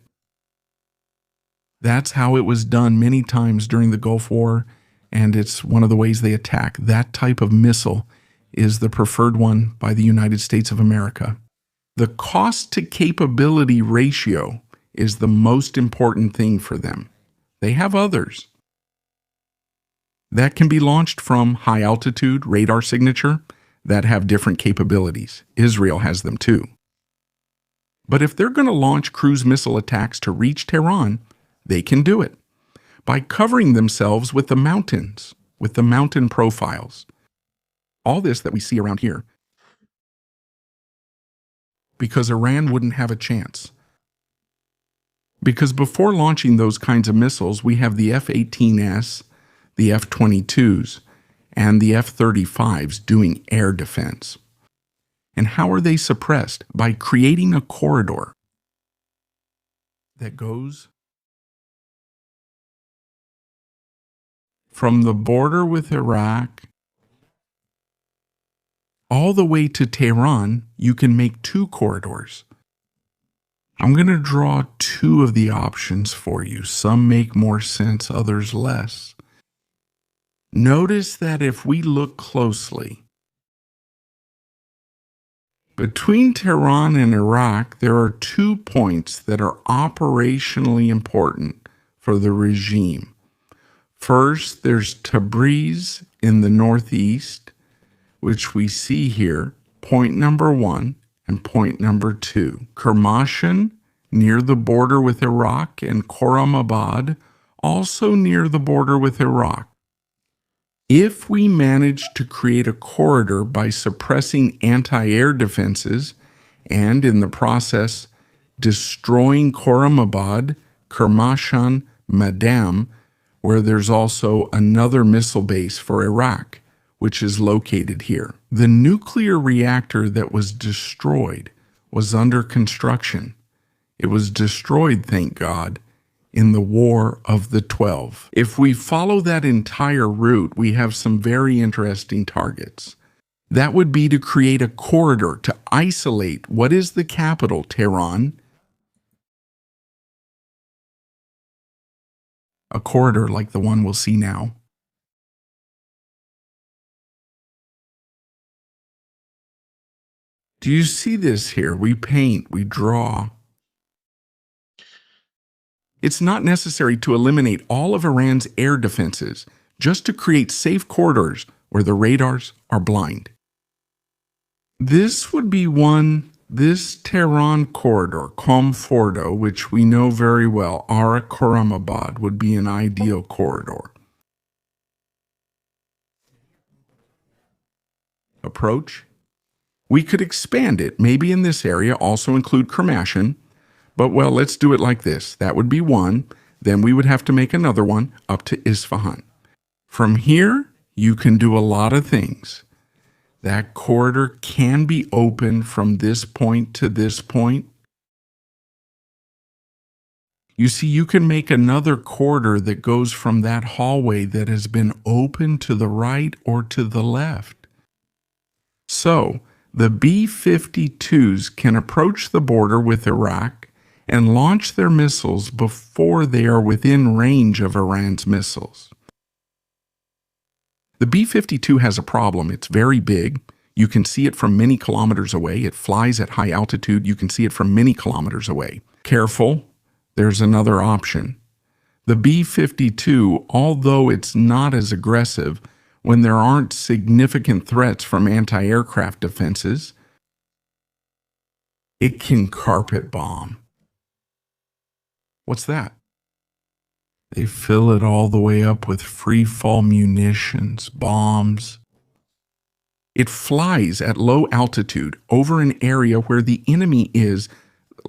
That's how it was done many times during the Gulf War, and it's one of the ways they attack. That type of missile is the preferred one by the United States of America. The cost to capability ratio is the most important thing for them. They have others that can be launched from high altitude radar signature that have different capabilities. Israel has them too. But if they're going to launch cruise missile attacks to reach Tehran, they can do it by covering themselves with the mountains, with the mountain profiles. All this that we see around here, because Iran wouldn't have a chance. Because before launching those kinds of missiles, we have the F-18S, the F-22s, and the F-35s doing air defense. And how are they suppressed? By creating a corridor that goes from the border with Iraq all the way to Tehran. You can make two corridors. I'm going to draw two of the options for you. Some make more sense, others less. Notice that if we look closely, between Tehran and Iraq, there are 2 points that are operationally important for the regime. First, there's Tabriz in the northeast, which we see here, point number 1 and point number 2. Kermashan, near the border with Iraq, and Khorramabad, also near the border with Iraq. If we manage to create a corridor by suppressing anti-air defenses and, in the process, destroying Khorramabad, Kermashan, Madam, where there's also another missile base for Iraq, which is located here. The nuclear reactor that was destroyed was under construction. It was destroyed, thank God, in the War of the 12. If we follow that entire route, we have some very interesting targets. That would be to create a corridor to isolate what is the capital, Tehran. A corridor like the one we'll see now. Do you see this here? We paint, we draw. It's not necessary to eliminate all of Iran's air defenses, just to create safe corridors where the radars are blind. This would be this Tehran corridor, Comfordo, which we know very well, Arak Khorramabad, would be an ideal corridor. Approach. We could expand it, maybe in this area, also include Kermashan. But, well, let's do it like this. That would be one. Then we would have to make another one up to Isfahan. From here, you can do a lot of things. That corridor can be opened from this point to this point. You see, you can make another corridor that goes from that hallway that has been opened to the right or to the left. So, the B-52s can approach the border with Iraq and launch their missiles before they are within range of Iran's missiles. The B-52 has a problem. It's very big. You can see it from many kilometers away. It flies at high altitude. You can see it from many kilometers away. Careful, there's another option. The B-52, although it's not as aggressive when there aren't significant threats from anti-aircraft defenses, it can carpet bomb. What's that? They fill it all the way up with free-fall munitions, bombs. It flies at low altitude over an area where the enemy is,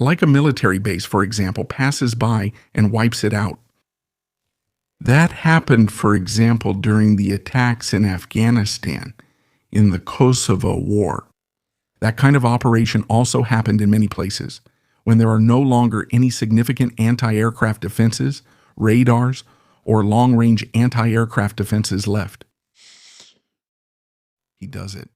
like a military base, for example, passes by and wipes it out. That happened, for example, during the attacks in Afghanistan, in the Kosovo War. That kind of operation also happened in many places, when there are no longer any significant anti-aircraft defenses, radars, or long-range anti-aircraft defenses left. He does it.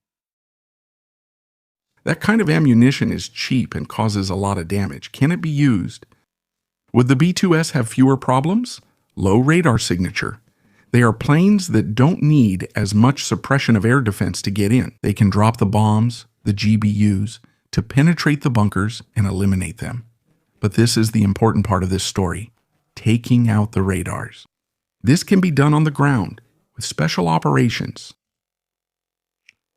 That kind of ammunition is cheap and causes a lot of damage. Can it be used? Would the B-2S have fewer problems? Low radar signature. They are planes that don't need as much suppression of air defense to get in. They can drop the bombs, the GBUs, to penetrate the bunkers and eliminate them. But this is the important part of this story, taking out the radars. This can be done on the ground with special operations.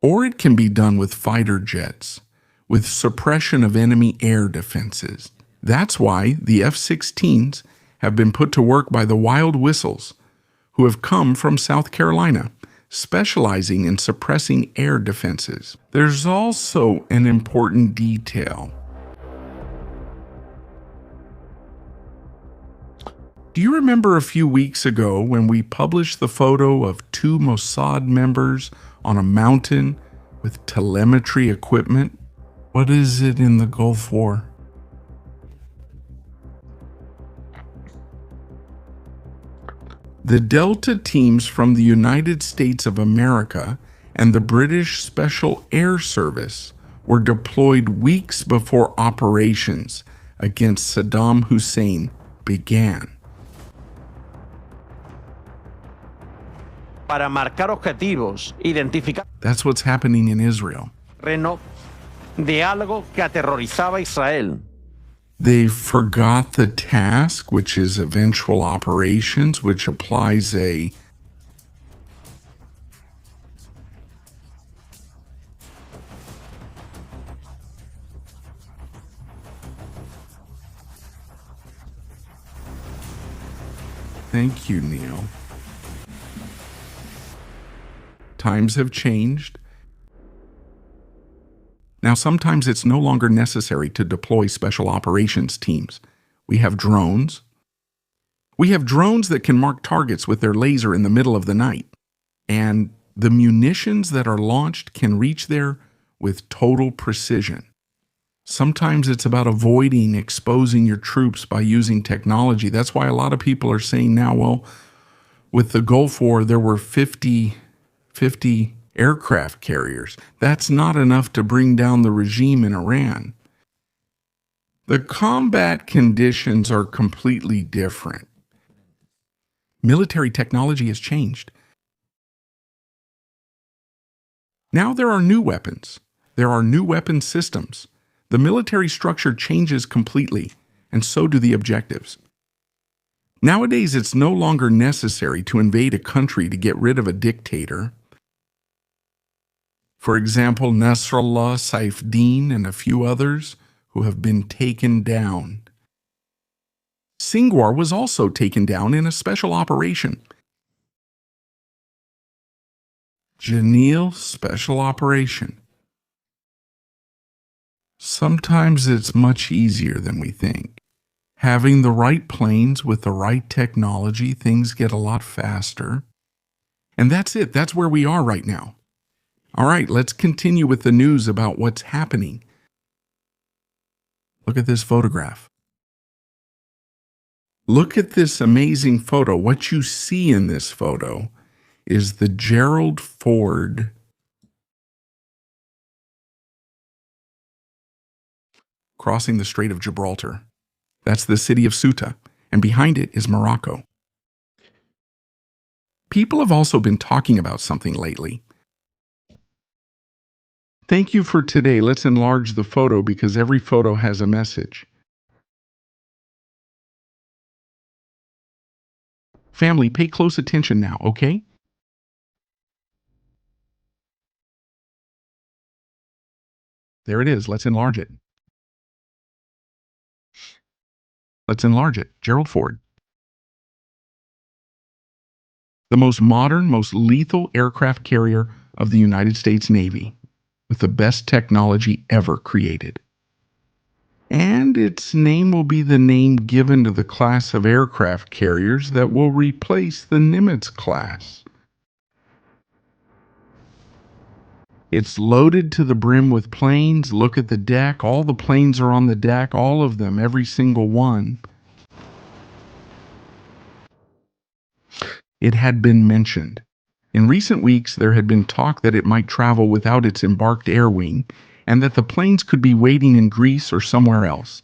Or it can be done with fighter jets, with suppression of enemy air defenses. That's why the F-16s have been put to work by the Wild Whistles, who have come from South Carolina, specializing in suppressing air defenses. There's also an important detail. Do you remember a few weeks ago when we published the photo of 2 Mossad members on a mountain with telemetry equipment? What is it in the Gulf War? The Delta teams from the United States of America and the British Special Air Service were deployed weeks before operations against Saddam Hussein began. para marcar objetivos, identificar That's what's happening in Israel. terreno de algo que aterrorizaba a Israel. They forgot the task, which is eventual operations, which applies a Thank you, Neil. Times have changed. Now, sometimes it's no longer necessary to deploy special operations teams. We have drones. We have drones that can mark targets with their laser in the middle of the night. And the munitions that are launched can reach there with total precision. Sometimes it's about avoiding exposing your troops by using technology. That's why a lot of people are saying now, well, with the Gulf War, there were 50 aircraft carriers. That's not enough to bring down the regime in Iran. The combat conditions are completely different. Military technology has changed. Now there are new weapons. There are new weapon systems. The military structure changes completely, and so do the objectives. Nowadays, it's no longer necessary to invade a country to get rid of a dictator. For example, Nasrallah, Saifeddin, and a few others who have been taken down. Sinwar was also taken down in a special operation. Janil Special Operation. Sometimes it's much easier than we think. Having the right planes with the right technology, things get a lot faster. And that's it. That's where we are right now. All right, let's continue with the news about what's happening. Look at this photograph. Look at this amazing photo. What you see in this photo is the Gerald Ford crossing the Strait of Gibraltar. That's the city of Ceuta, and behind it is Morocco. People have also been talking about something lately. Thank you for today. Let's enlarge the photo because every photo has a message. Family, pay close attention now, okay? There it is. Let's enlarge it. Let's enlarge it. Gerald Ford. The most modern, most lethal aircraft carrier of the United States Navy, with the best technology ever created. And its name will be the name given to the class of aircraft carriers that will replace the Nimitz class. It's loaded to the brim with planes. Look at the deck. All the planes are on the deck, all of them, every single one. It had been mentioned. In recent weeks, there had been talk that it might travel without its embarked air wing, and that the planes could be waiting in Greece or somewhere else.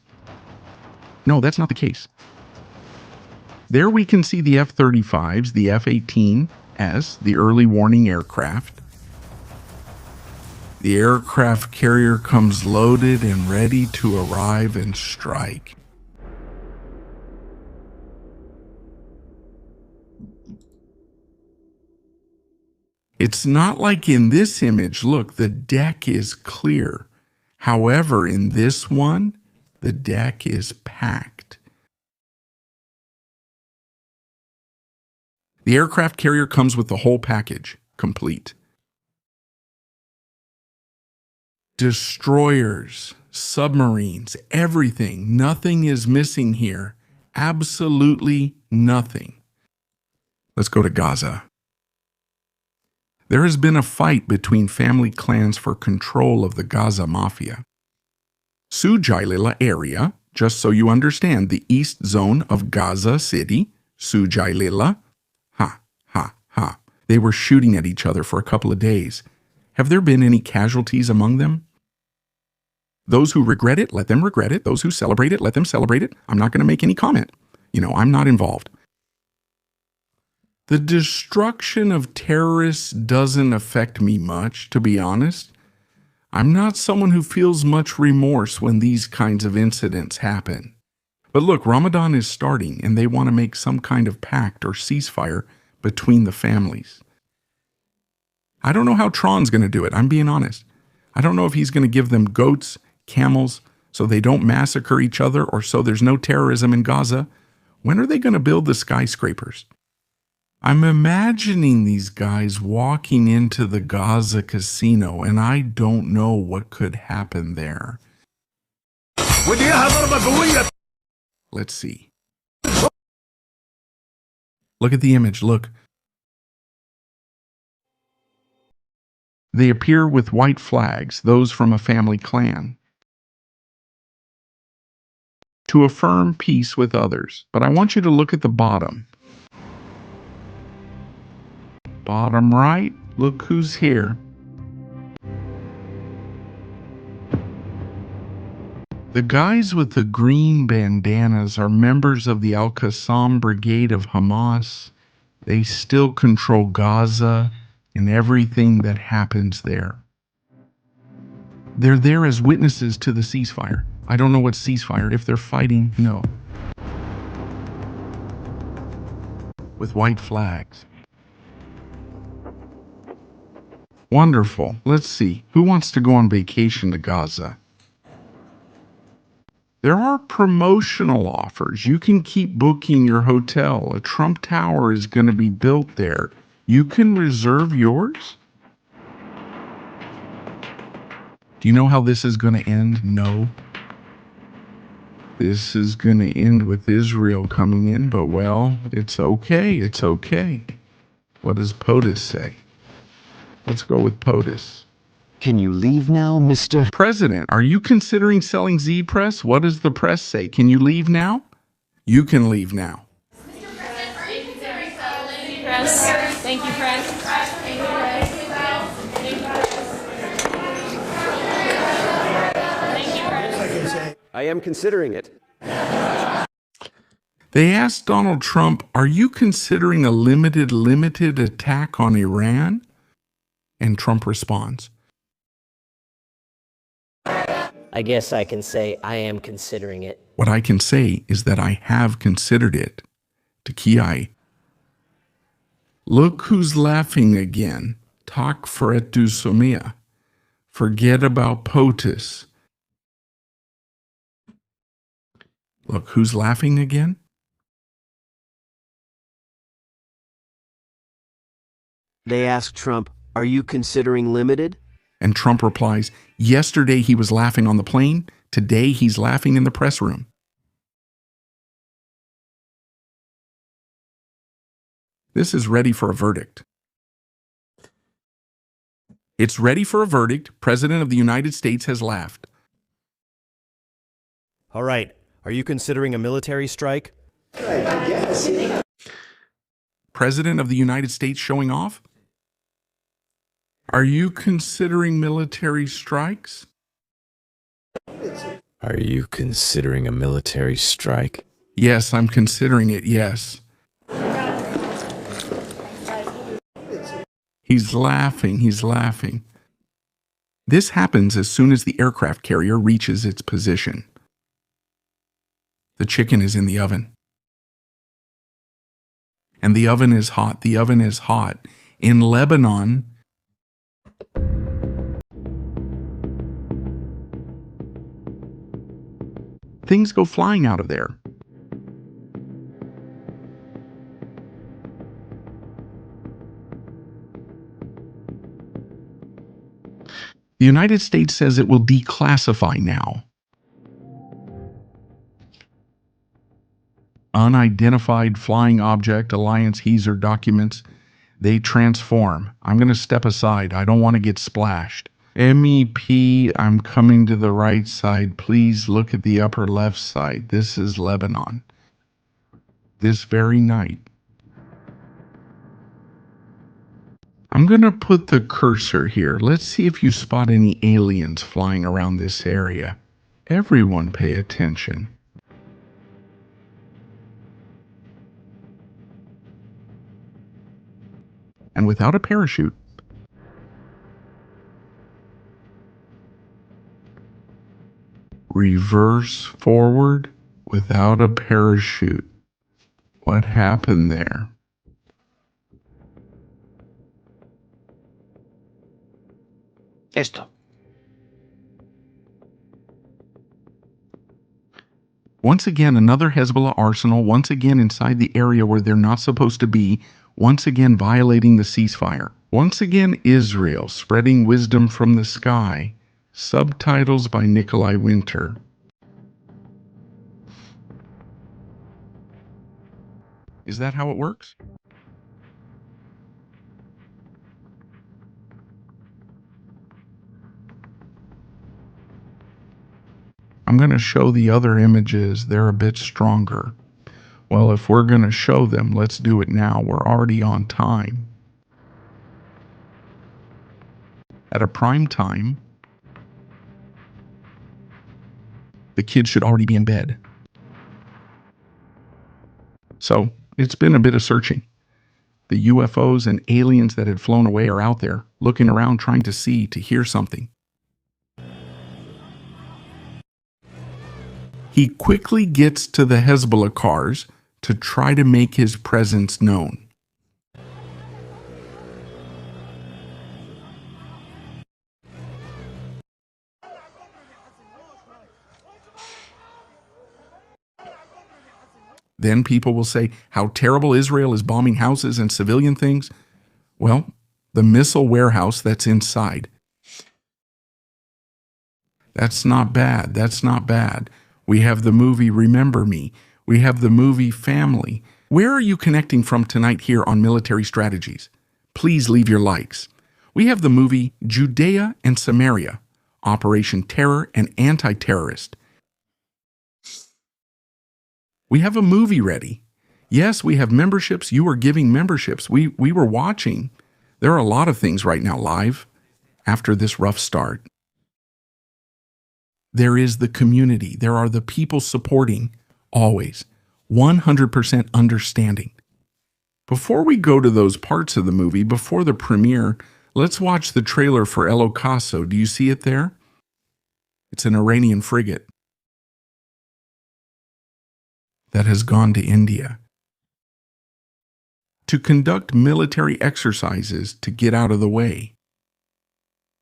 No, that's not the case. There we can see the F-35s, the F-18S, the early warning aircraft. The aircraft carrier comes loaded and ready to arrive and strike. It's not like in this image. Look, the deck is clear. However, in this one, the deck is packed. The aircraft carrier comes with the whole package, complete. Destroyers, submarines, everything. Nothing is missing here. Absolutely nothing. Let's go to Gaza. There has been a fight between family clans for control of the Gaza mafia. Sujailila area, just so you understand, the east zone of Gaza City, Sujailila. Ha. They were shooting at each other for a couple of days. Have there been any casualties among them? Those who regret it, let them regret it. Those who celebrate it, let them celebrate it. I'm not going to make any comment. I'm not involved. The destruction of terrorists doesn't affect me much, to be honest. I'm not someone who feels much remorse when these kinds of incidents happen. But look, Ramadan is starting, and they want to make some kind of pact or ceasefire between the families. I don't know how Tron's going to do it, I'm being honest. I don't know if he's going to give them goats, camels, so they don't massacre each other or so there's no terrorism in Gaza. When are they going to build the skyscrapers? I'm imagining these guys walking into the Gaza casino, and I don't know what could happen there. Let's see. Look at the image, look. They appear with white flags, those from a family clan, to affirm peace with others. But I want you to look at the bottom. Bottom right, look who's here. The guys with the green bandanas are members of the Al-Qassam Brigade of Hamas. They still control Gaza and everything that happens there. They're there as witnesses to the ceasefire. I don't know what ceasefire. If they're fighting, no. With white flags. Wonderful. Let's see. Who wants to go on vacation to Gaza? There are promotional offers. You can keep booking your hotel. A Trump Tower is going to be built there. You can reserve yours? Do you know how this is going to end? No. This is going to end with Israel coming in, but well, it's okay. It's okay. What does POTUS say? Let's go with POTUS. Can you leave now, Mr. President, are you considering selling Z Press? What does the press say? Can you leave now? You can leave now. Press. Thank you, press. Thank you, press. Thank you, press. I am considering it. They asked Donald Trump, are you considering a limited attack on Iran? And Trump responds, I guess I can say I am considering it. what I can say is that I have considered it. Takiai. Look who's laughing again. Tak Fretu Somia. Forget about POTUS. Look who's laughing again. They asked Trump, are you considering limited? And Trump replies, yesterday he was laughing on the plane. Today he's laughing in the press room. This is ready for a verdict. It's ready for a verdict. President of the United States has laughed. All right. Are you considering a military strike? President of the United States showing off? Are you considering military strikes? Are you considering a military strike? Yes, I'm considering it, yes. He's laughing, he's laughing. This happens as soon as the aircraft carrier reaches its position. The chicken is in the oven. And the oven is hot, the oven is hot. In Lebanon, things go flying out of there. The United States says it will declassify now. Unidentified flying object, Alliance Heezer documents, they transform. I'm going to step aside. I don't want to get splashed. MEP, I'm coming to the right side. Please look at the upper left side. This is Lebanon. This very night. I'm going to put the cursor here. Let's see if you spot any aliens flying around this area. Everyone pay attention. and without a parachute. Reverse forward without a parachute. What happened there? Esto. Once again, another Hezbollah arsenal, once again inside the area where they're not supposed to be, once again violating the ceasefire. Once again, Israel spreading wisdom from the sky. Subtitles by Nikolai Winter. Is that how it works? I'm going to show the other images. They're a bit stronger. Well, if we're going to show them, let's do it now. We're already on time. At a prime time, the kids should already be in bed. So, it's been a bit of searching. The UFOs and aliens that had flown away are out there, looking around trying to see, to hear something. He quickly gets to the Hezbollah cars to try to make his presence known. Then people will say how terrible Israel is bombing houses and civilian things. Well, the missile warehouse that's inside. That's not bad. That's not bad. We have the movie Remember Me. We have the movie Family. Where are you connecting from tonight here on Military Strategies? Please leave your likes. We have the movie Judea and Samaria, Operation Terror and Anti-Terrorist. We have a movie ready. Yes, we have memberships. You are giving memberships. We were watching. There are a lot of things right now live after this rough start. There is the community. There are the people supporting, always, 100% understanding. Before we go to those parts of the movie, before the premiere, let's watch the trailer for El Ocaso. Do you see it there? It's an Iranian frigate that has gone to India to conduct military exercises to get out of the way.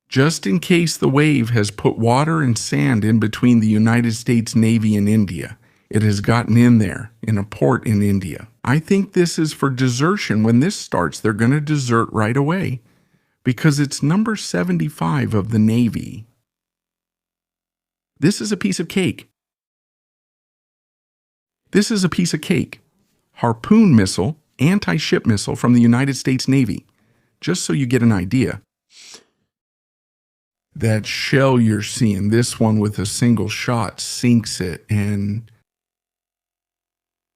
Just in case the wave has put water and sand in between the United States Navy and India, it has gotten in there in a port in India. I think this is for desertion. When this starts, they're going to desert right away because it's number 75 of the Navy. This is a piece of cake. This is a piece of cake. Harpoon missile, anti-ship missile from the United States Navy. Just so you get an idea. That shell you're seeing, this one with a single shot sinks it, and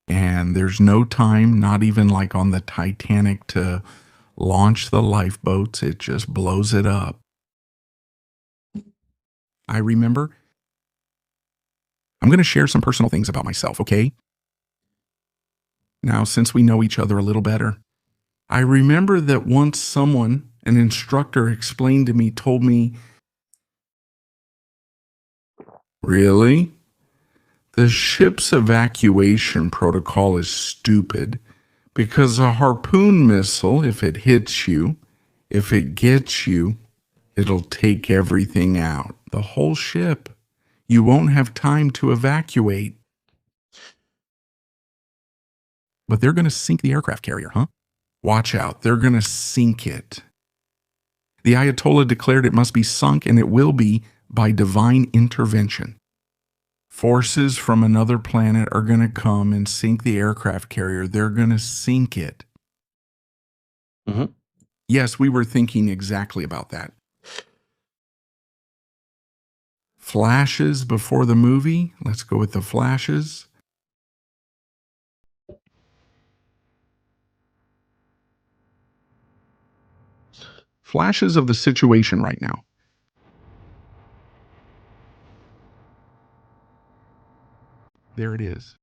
there's no time, not even like on the Titanic, to launch the lifeboats. It just blows it up. I remember, I'm going to share some personal things about myself, okay? Now, since we know each other a little better, I remember that once someone, an instructor, explained to me, told me, really? The ship's evacuation protocol is stupid because a harpoon missile, if it hits you, if it gets you, it'll take everything out. The whole ship. You won't have time to evacuate. But they're going to sink the aircraft carrier, huh? Watch out. They're going to sink it. The Ayatollah declared it must be sunk, and it will be by divine intervention. Forces from another planet are going to come and sink the aircraft carrier. They're going to sink it. Mm-hmm. Yes, we were thinking exactly about that. Flashes before the movie. Let's go with the flashes. Flashes of the situation right now. There it is.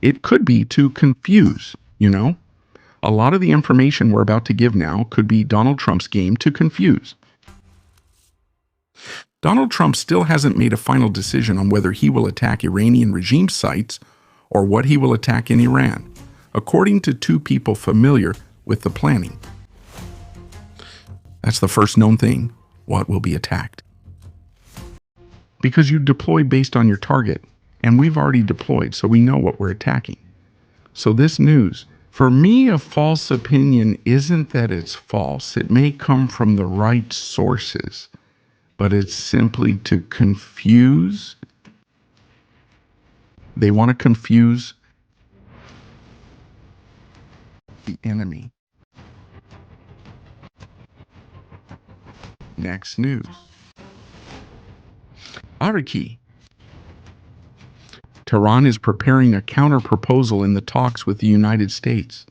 It could be to confuse. You know, a lot of the information we're about to give now could be Donald Trump's game to confuse. Donald Trump still hasn't made a final decision on whether he will attack Iranian regime sites or what he will attack in Iran, according to two people familiar with the planning. That's the first known thing, what will be attacked. Because you deploy based on your target, and we've already deployed, so we know what we're attacking. So this news, for me, a false opinion isn't that it's false. It may come from the right sources, but it's simply to confuse. They want to confuse the enemy. Next news. Araki. Tehran is preparing a counter-proposal in the talks with the United States.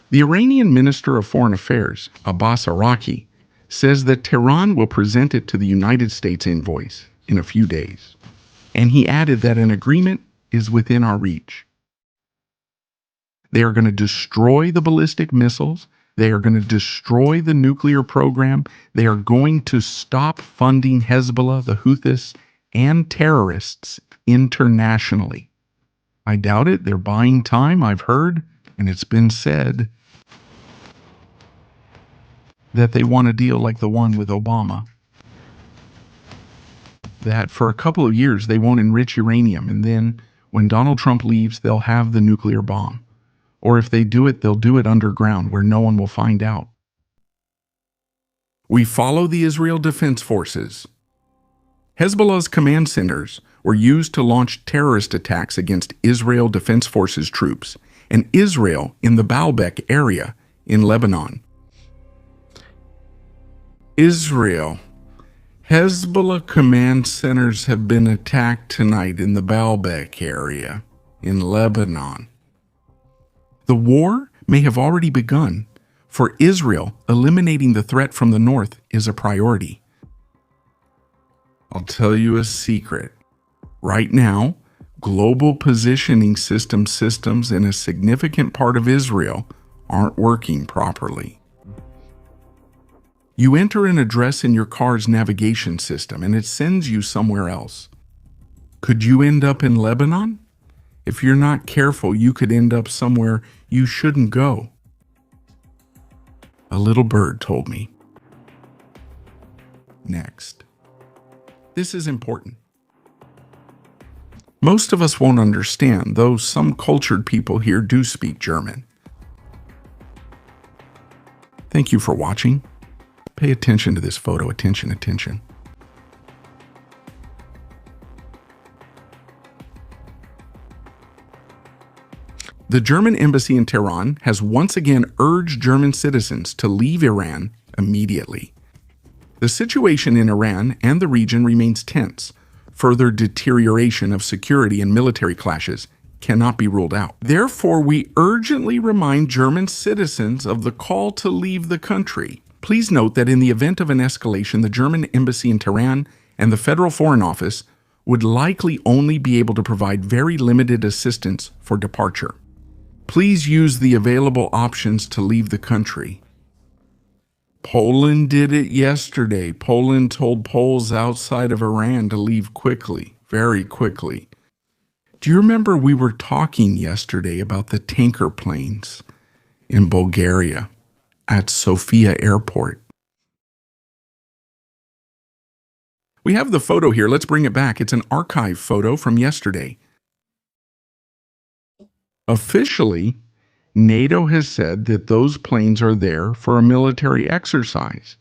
The Iranian Minister of Foreign Affairs, Abbas Araki, says that Tehran will present it to the United States envoys in a few days. And he added that an agreement is within our reach. They are going to destroy the ballistic missiles. They are going to destroy the nuclear program. They are going to stop funding Hezbollah, the Houthis, and terrorists internationally. I doubt it. They're buying time, I've heard, and it's been said that they want a deal like the one with Obama. That for a couple of years they won't enrich uranium, and then when Donald Trump leaves, they'll have the nuclear bomb. Or if they do it, they'll do it underground where no one will find out. We follow the Israel Defense Forces. Hezbollah's command centers were used to launch terrorist attacks against Israel Defense Forces troops and Israel in the Baalbek area in Lebanon. Israel. Hezbollah command centers have been attacked tonight in the Baalbek area in Lebanon. The war may have already begun. For Israel, eliminating the threat from the north is a priority. I'll tell you a secret. Right now, global positioning systems in a significant part of Israel aren't working properly. You enter an address in your car's navigation system and it sends you somewhere else. Could you end up in Lebanon? If you're not careful, you could end up somewhere you shouldn't go. A little bird told me. Next. This is important. Most of us won't understand, though some cultured people here do speak German. Thank you for watching. Pay attention to this photo. Attention, attention. The German embassy in Tehran has once again urged German citizens to leave Iran immediately. The situation in Iran and the region remains tense. Further deterioration of security and military clashes cannot be ruled out. Therefore, we urgently remind German citizens of the call to leave the country. Please note that in the event of an escalation, the German embassy in Tehran and the Federal Foreign Office would likely only be able to provide very limited assistance for departure. Please use the available options to leave the country. Poland did it yesterday. Poland told Poles outside of Iran to leave quickly, very quickly. Do you remember we were talking yesterday about the tanker planes in Bulgaria at Sofia Airport? We have the photo here. Let's bring it back. It's an archive photo from yesterday. Officially, NATO has said that those planes are there for a military exercise.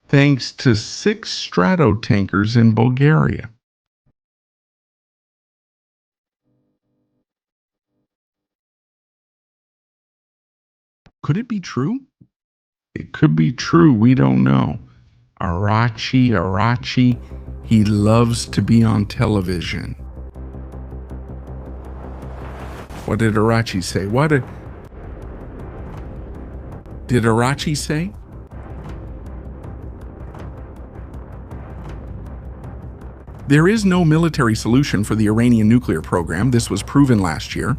Thanks to 6 Stratotankers in Bulgaria. Could it be true? It could be true. We don't know. Arachi, he loves to be on television. What did Arachi say? What did Arachi say? There is no military solution for the Iranian nuclear program. This was proven last year.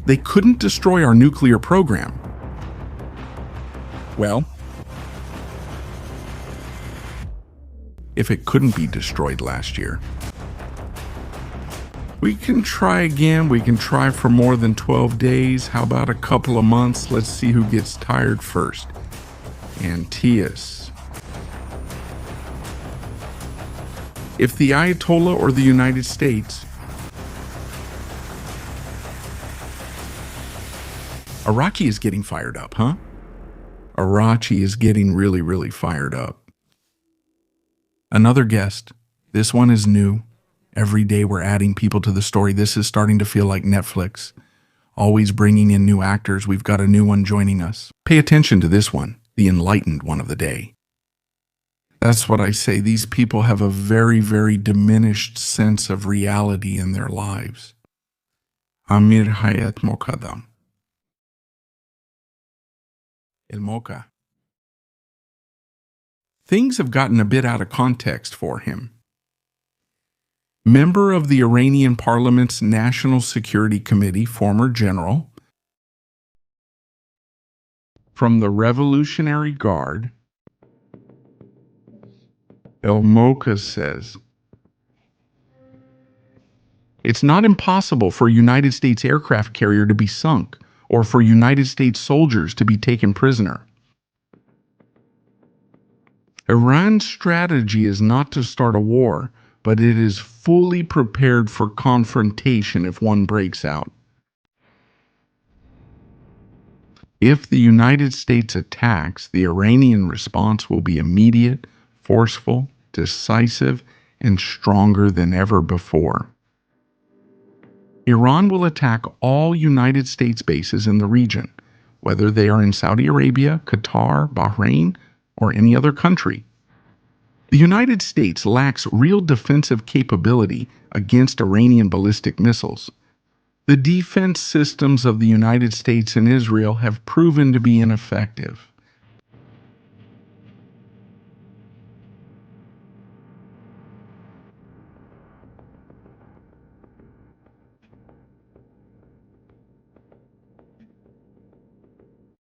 They couldn't destroy our nuclear program. Well, if it couldn't be destroyed last year, we can try again. We can try for more than 12 days. How about a couple of months? Let's see who gets tired first. Antaeus. If the Ayatollah or the United States, Iraqi is getting fired up, huh? Iraqi is getting really, really fired up. Another guest. This one is new. Every day we're adding people to the story. This is starting to feel like Netflix. Always bringing in new actors. We've got a new one joining us. Pay attention to this one, the enlightened one of the day. That's what I say. These people have a very, very diminished sense of reality in their lives. Amir Hayat Mokadam. El Mocha. Things have gotten a bit out of context for him. Member of the Iranian Parliament's National Security Committee, former general, from the Revolutionary Guard, El Mocha says, it's not impossible for a United States aircraft carrier to be sunk or for United States soldiers to be taken prisoner. Iran's strategy is not to start a war, but it is fully prepared for confrontation if one breaks out. If the United States attacks, the Iranian response will be immediate, forceful, decisive, and stronger than ever before. Iran will attack all United States bases in the region, whether they are in Saudi Arabia, Qatar, Bahrain, or any other country. The United States lacks real defensive capability against Iranian ballistic missiles. The defense systems of the United States and Israel have proven to be ineffective.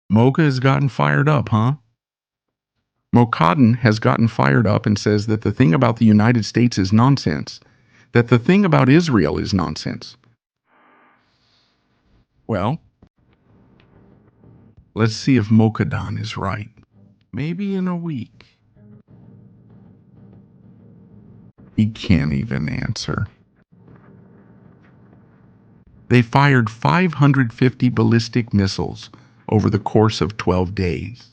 Mocha has gotten fired up, huh? Mokaden has gotten fired up and says that the thing about the United States is nonsense, that the thing about Israel is nonsense. Well, let's see if Mokadan is right. Maybe in a week. He can't even answer. They fired 550 ballistic missiles over the course of 12 days.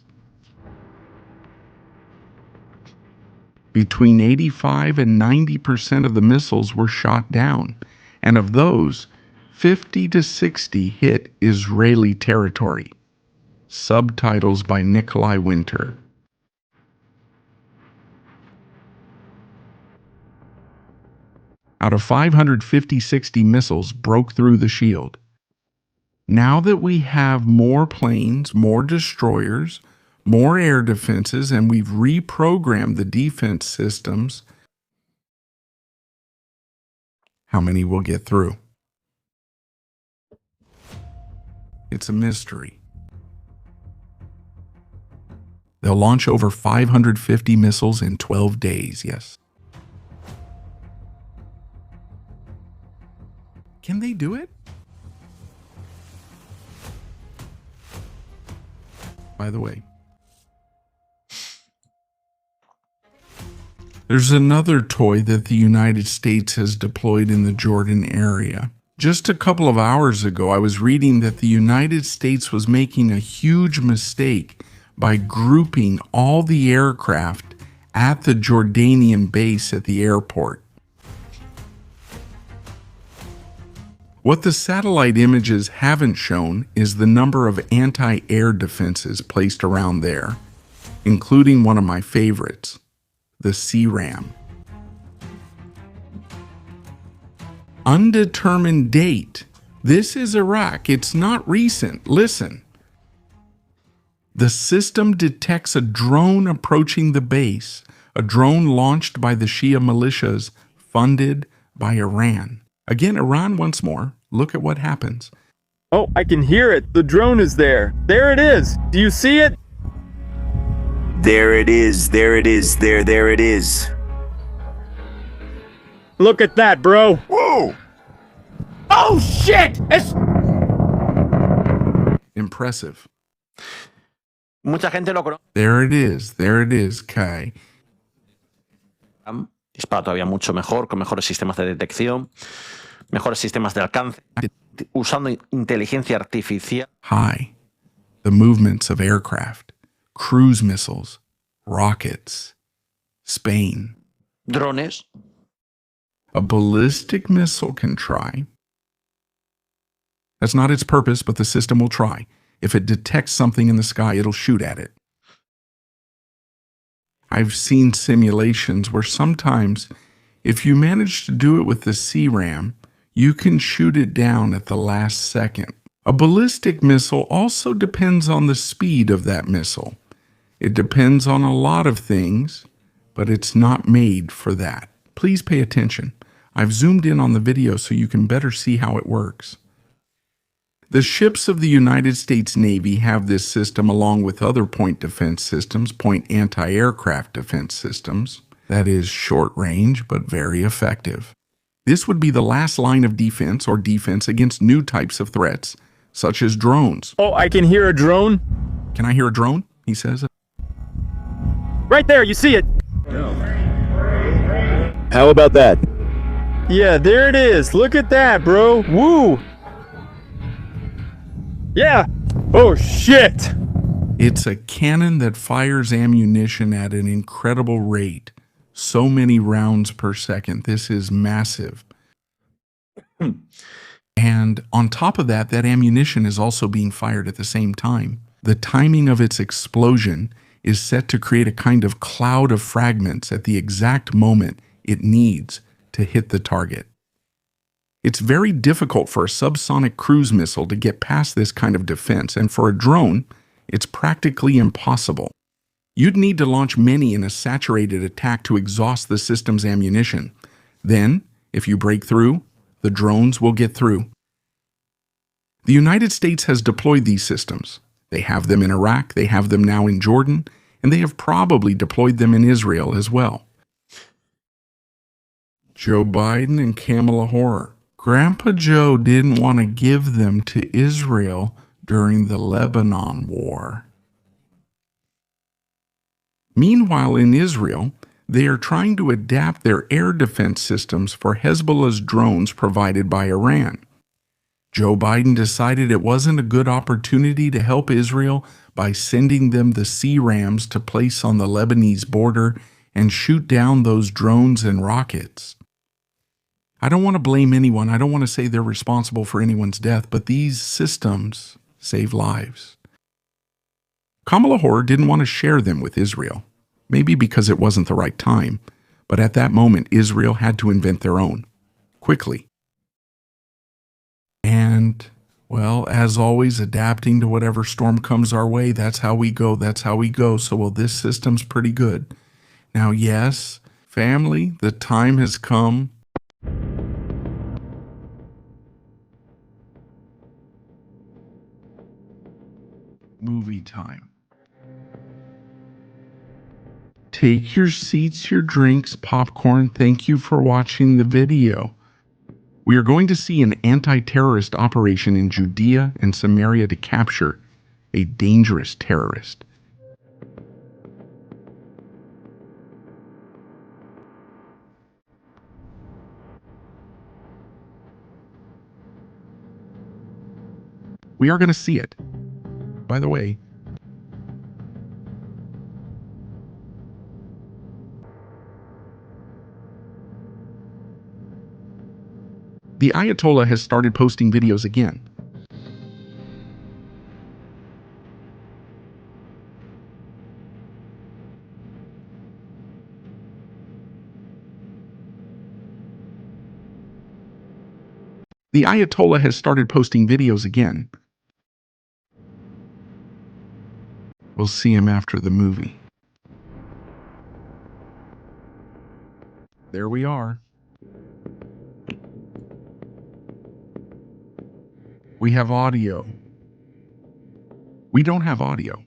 Between 85 and 90% of the missiles were shot down, and of those, 50 to 60 hit Israeli territory. Subtitles by Nikolai Winter. Out of 550-60 missiles broke through the shield. Now that we have more planes, more destroyers, more air defenses, and we've reprogrammed the defense systems, how many will get through? It's a mystery. They'll launch over 550 missiles in 12 days, yes. Can they do it? By the way, there's another toy that the United States has deployed in the Jordan area. Just a couple of hours ago, I was reading that the United States was making a huge mistake by grouping all the aircraft at the Jordanian base at the airport. What the satellite images haven't shown is the number of anti-air defenses placed around there, including one of my favorites, the CRAM. Undetermined date. This is Iraq. It's not recent. Listen. The system detects a drone approaching the base, a drone launched by the Shia militias funded by Iran. Again, Iran once more. Look at what happens. Oh, I can hear it. The drone is there. There it is. Do you see it? There it is. There it is. There it is. Look at that, bro. Whoa! Oh shit! Es Impressive. Mucha gente lo conoce. There it is. There it is, Kai. Dispara todavía mucho mejor, con mejores sistemas de detección, mejores sistemas de alcance, usando inteligencia artificial. Hi. The movements of aircraft, cruise missiles, rockets, Spain. Drones. A ballistic missile can try. That's not its purpose, but the system will try. If it detects something in the sky, it'll shoot at it. I've seen simulations where sometimes, if you manage to do it with the CRAM, you can shoot it down at the last second. A ballistic missile also depends on the speed of that missile. It depends on a lot of things, but it's not made for that. Please pay attention. I've zoomed in on the video so you can better see how it works. The ships of the United States Navy have this system along with other point defense systems, point anti-aircraft defense systems. That is short range, but very effective. This would be the last line of defense or defense against new types of threats, such as drones. Oh, I can hear a drone. Can I hear a drone? He says. Right there, you see it. How about that? Yeah, there it is. Look at that, bro. Woo! Yeah. Oh, shit. It's a cannon that fires ammunition at an incredible rate. So many rounds per second. This is massive. And on top of that, that ammunition is also being fired at the same time. The timing of its explosion is set to create a kind of cloud of fragments at the exact moment it needs to hit the target. It's very difficult for a subsonic cruise missile to get past this kind of defense, and for a drone, it's practically impossible. You'd need to launch many in a saturated attack to exhaust the system's ammunition. Then, if you break through, the drones will get through. The United States has deployed these systems. They have them in Iraq, they have them now in Jordan, and they have probably deployed them in Israel as well. Joe Biden and Kamala Harris. Grandpa Joe didn't want to give them to Israel during the Lebanon war. Meanwhile, in Israel, they are trying to adapt their air defense systems for Hezbollah's drones provided by Iran. Joe Biden decided it wasn't a good opportunity to help Israel by sending them the CRAMs to place on the Lebanese border and shoot down those drones and rockets. I don't want to blame anyone. I don't want to say they're responsible for anyone's death, but these systems save lives. Kamala Harris didn't want to share them with Israel, maybe because it wasn't the right time, but at that moment, Israel had to invent their own, quickly. And, well, as always, adapting to whatever storm comes our way, that's how we go, So, well, this system's pretty good. Now, yes, family, the time has come. Movie time. Take your seats, your drinks, popcorn. Thank you for watching the video. We are going to see an anti-terrorist operation in Judea and Samaria to capture a dangerous terrorist. We are going to see it. By the way, the Ayatollah has started posting videos again. The Ayatollah has started posting videos again. We'll see him after the movie. There we are. We have audio. We don't have audio.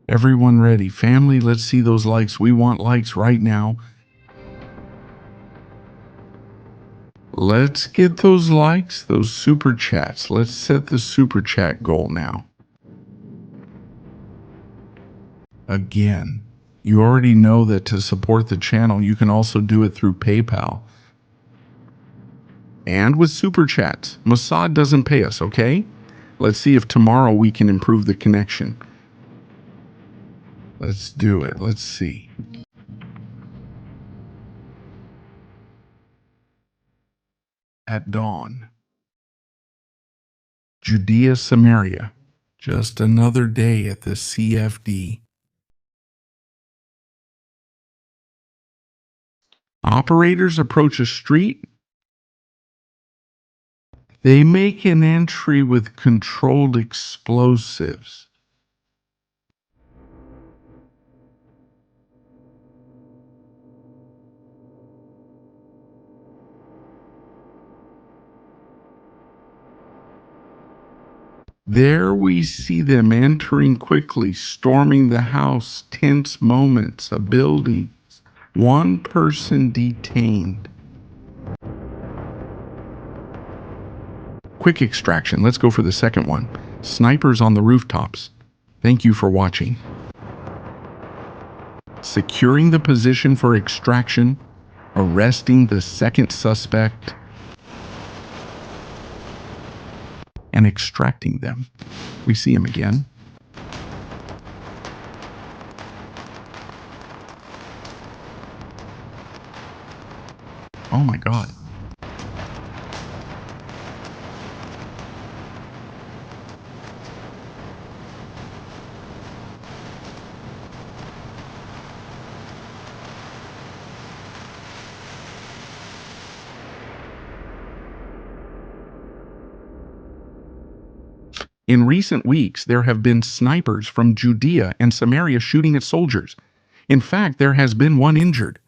Everyone ready? Family, let's see those likes. We want likes right now. Let's get those likes, those super chats. Let's set the super chat goal now. Again, you already know that to support the channel, you can also do it through PayPal. And with super chats. Mossad doesn't pay us, okay? Let's see if tomorrow we can improve the connection. Let's do it. Let's see. At dawn. Judea, Samaria. Just another day at the CFD. Operators approach a street. They make an entry with controlled explosives. There we see them entering quickly, storming the house, tense moments, a building. One person detained. Quick extraction. Let's go for the second one. Snipers on the rooftops. Thank you for watching. Securing the position for extraction. Arresting the second suspect. And extracting them. We see him again. Oh my God. In recent weeks, there have been snipers from Judea and Samaria shooting at soldiers. In fact, there has been one injured.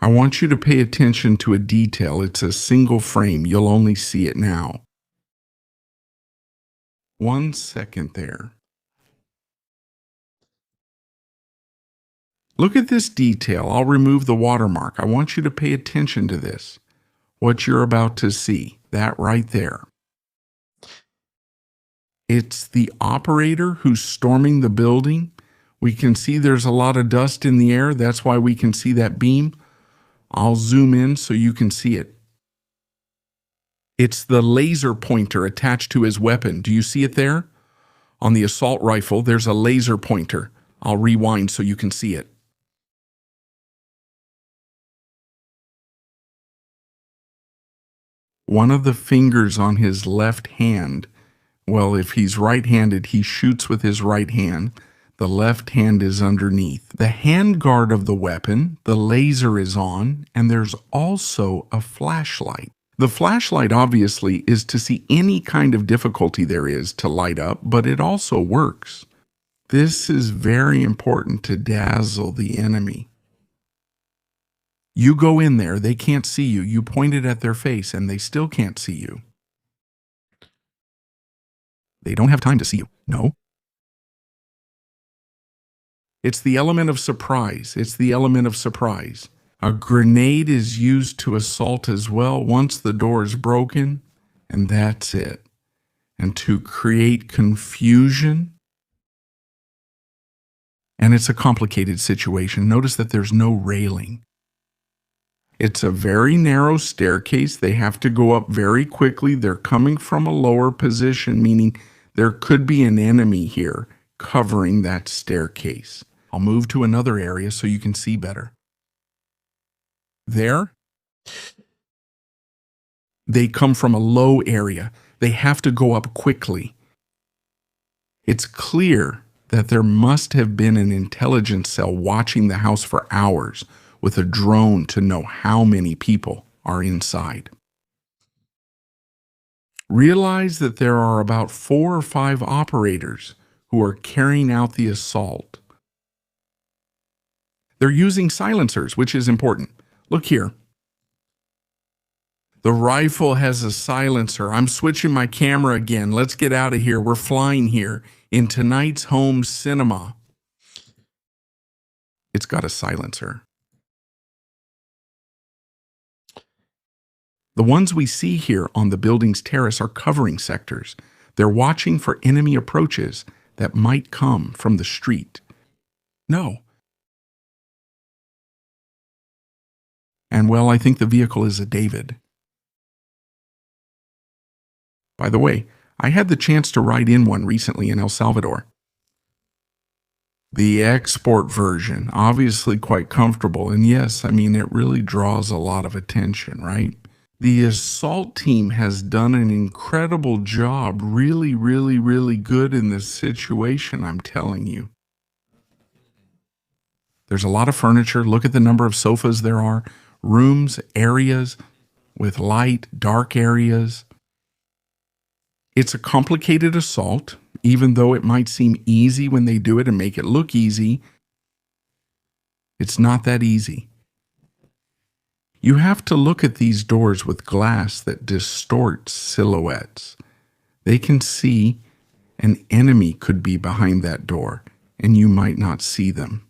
I want you to pay attention to a detail. It's a single frame. You'll only see it now. 1 second there. Look at this detail. I'll remove the watermark. I want you to pay attention to this. What you're about to see, that right there. It's the operator who's storming the building. We can see there's a lot of dust in the air. That's why we can see that beam. I'll zoom in so you can see it. It's the laser pointer attached to his weapon. Do you see it there? On the assault rifle, there's a laser pointer. I'll rewind so you can see it. One of the fingers on his left hand, well, if he's right-handed, he shoots with his right hand. The left hand is underneath. The handguard of the weapon, the laser is on, and there's also a flashlight. The flashlight obviously is to see any kind of difficulty there is to light up, but it also works. This is very important to dazzle the enemy. You go in there, they can't see you. You point it at their face, and they still can't see you. They don't have time to see you. No. It's the element of surprise. It's the element of surprise. A grenade is used to assault as well once the door is broken, and that's it. And to create confusion. And it's a complicated situation. Notice that there's no railing. It's a very narrow staircase. They have to go up very quickly. They're coming from a lower position, meaning there could be an enemy here covering that staircase. I'll move to another area so you can see better. There, they come from a low area. They have to go up quickly. It's clear that there must have been an intelligence cell watching the house for hours with a drone to know how many people are inside. Realize that there are about 4 or 5 operators who are carrying out the assault. They're using silencers, which is important. Look here. The rifle has a silencer. I'm switching my camera again. Let's get out of here. We're flying here in tonight's home cinema. It's got a silencer. The ones we see here on the building's terrace are covering sectors. They're watching for enemy approaches that might come from the street. No. And well, I think the vehicle is a David. By the way, I had the chance to ride in one recently in El Salvador. The export version, obviously quite comfortable, and yes, I mean, it really draws a lot of attention, right? The assault team has done an incredible job, really, really, really good in this situation, I'm telling you. There's a lot of furniture. Look at the number of sofas there are, rooms, areas with light, dark areas. It's a complicated assault, even though it might seem easy when they do it and make it look easy. It's not that easy. You have to look at these doors with glass that distorts silhouettes. They can see an enemy could be behind that door, and you might not see them.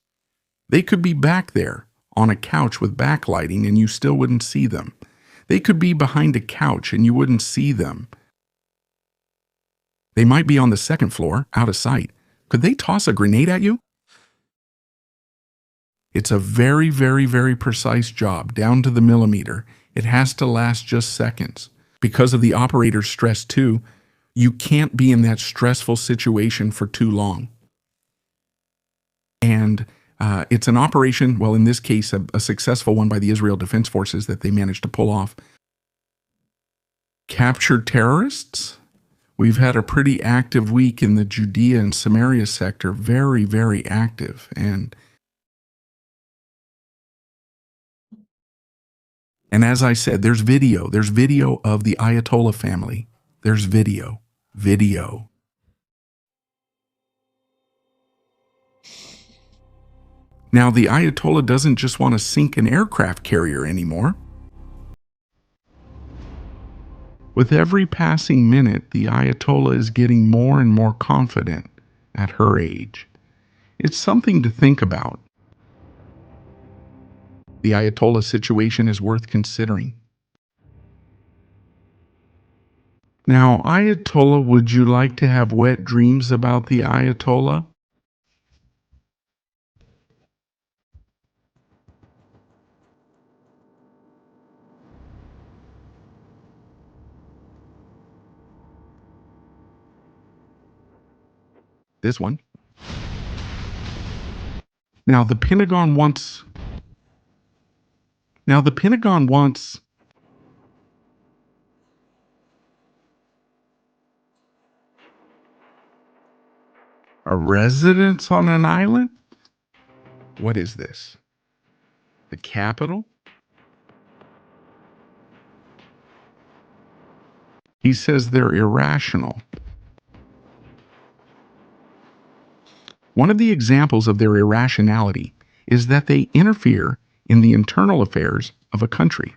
They could be back there on a couch with backlighting, and you still wouldn't see them. They could be behind a couch, and you wouldn't see them. They might be on the second floor, out of sight. Could they toss a grenade at you? It's a very, very, very precise job, down to the millimeter. It has to last just seconds. Because of the operator's stress too, you can't be in that stressful situation for too long. And it's an operation, well, in this case, a successful one by the Israel Defense Forces that they managed to pull off. Captured terrorists? We've had a pretty active week in the Judea and Samaria sector, very, very active. And as I said, there's video. There's video of the Ayatollah family. There's video. Now, the Ayatollah doesn't just want to sink an aircraft carrier anymore. With every passing minute, the Ayatollah is getting more and more confident at her age. It's something to think about. The Ayatollah situation is worth considering. Now, Ayatollah, would you like to have wet dreams about the Ayatollah? This one. Now, the Pentagon wants a residence on an island? What is this? The capital? He says they're irrational. One of the examples of their irrationality is that they interfere in the internal affairs of a country.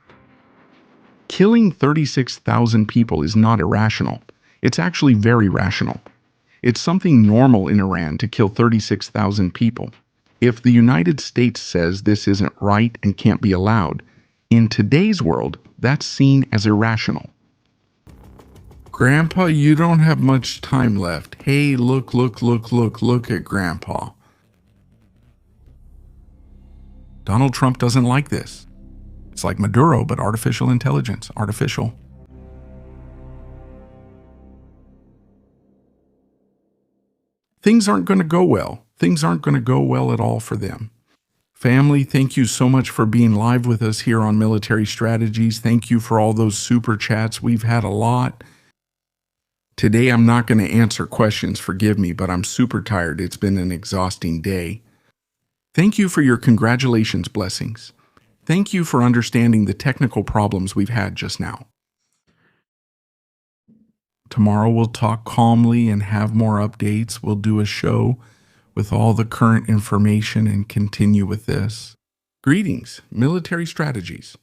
Killing 36,000 people is not irrational. It's actually very rational. It's something normal in Iran to kill 36,000 people. If the United States says this isn't right and can't be allowed, in today's world, that's seen as irrational. Grandpa, you don't have much time left. Hey, look at Grandpa. Donald Trump doesn't like this. It's like Maduro, but artificial intelligence. Artificial. Things aren't going to go well. Things aren't going to go well at all for them. Family, thank you so much for being live with us here on Military Strategies. Thank you for all those super chats. We've had a lot. Today, I'm not going to answer questions, forgive me, but I'm super tired. It's been an exhausting day. Thank you for your congratulations blessings. Thank you for understanding the technical problems we've had just now. Tomorrow we'll talk calmly and have more updates. We'll do a show with all the current information and continue with this. Greetings, Military Strategies.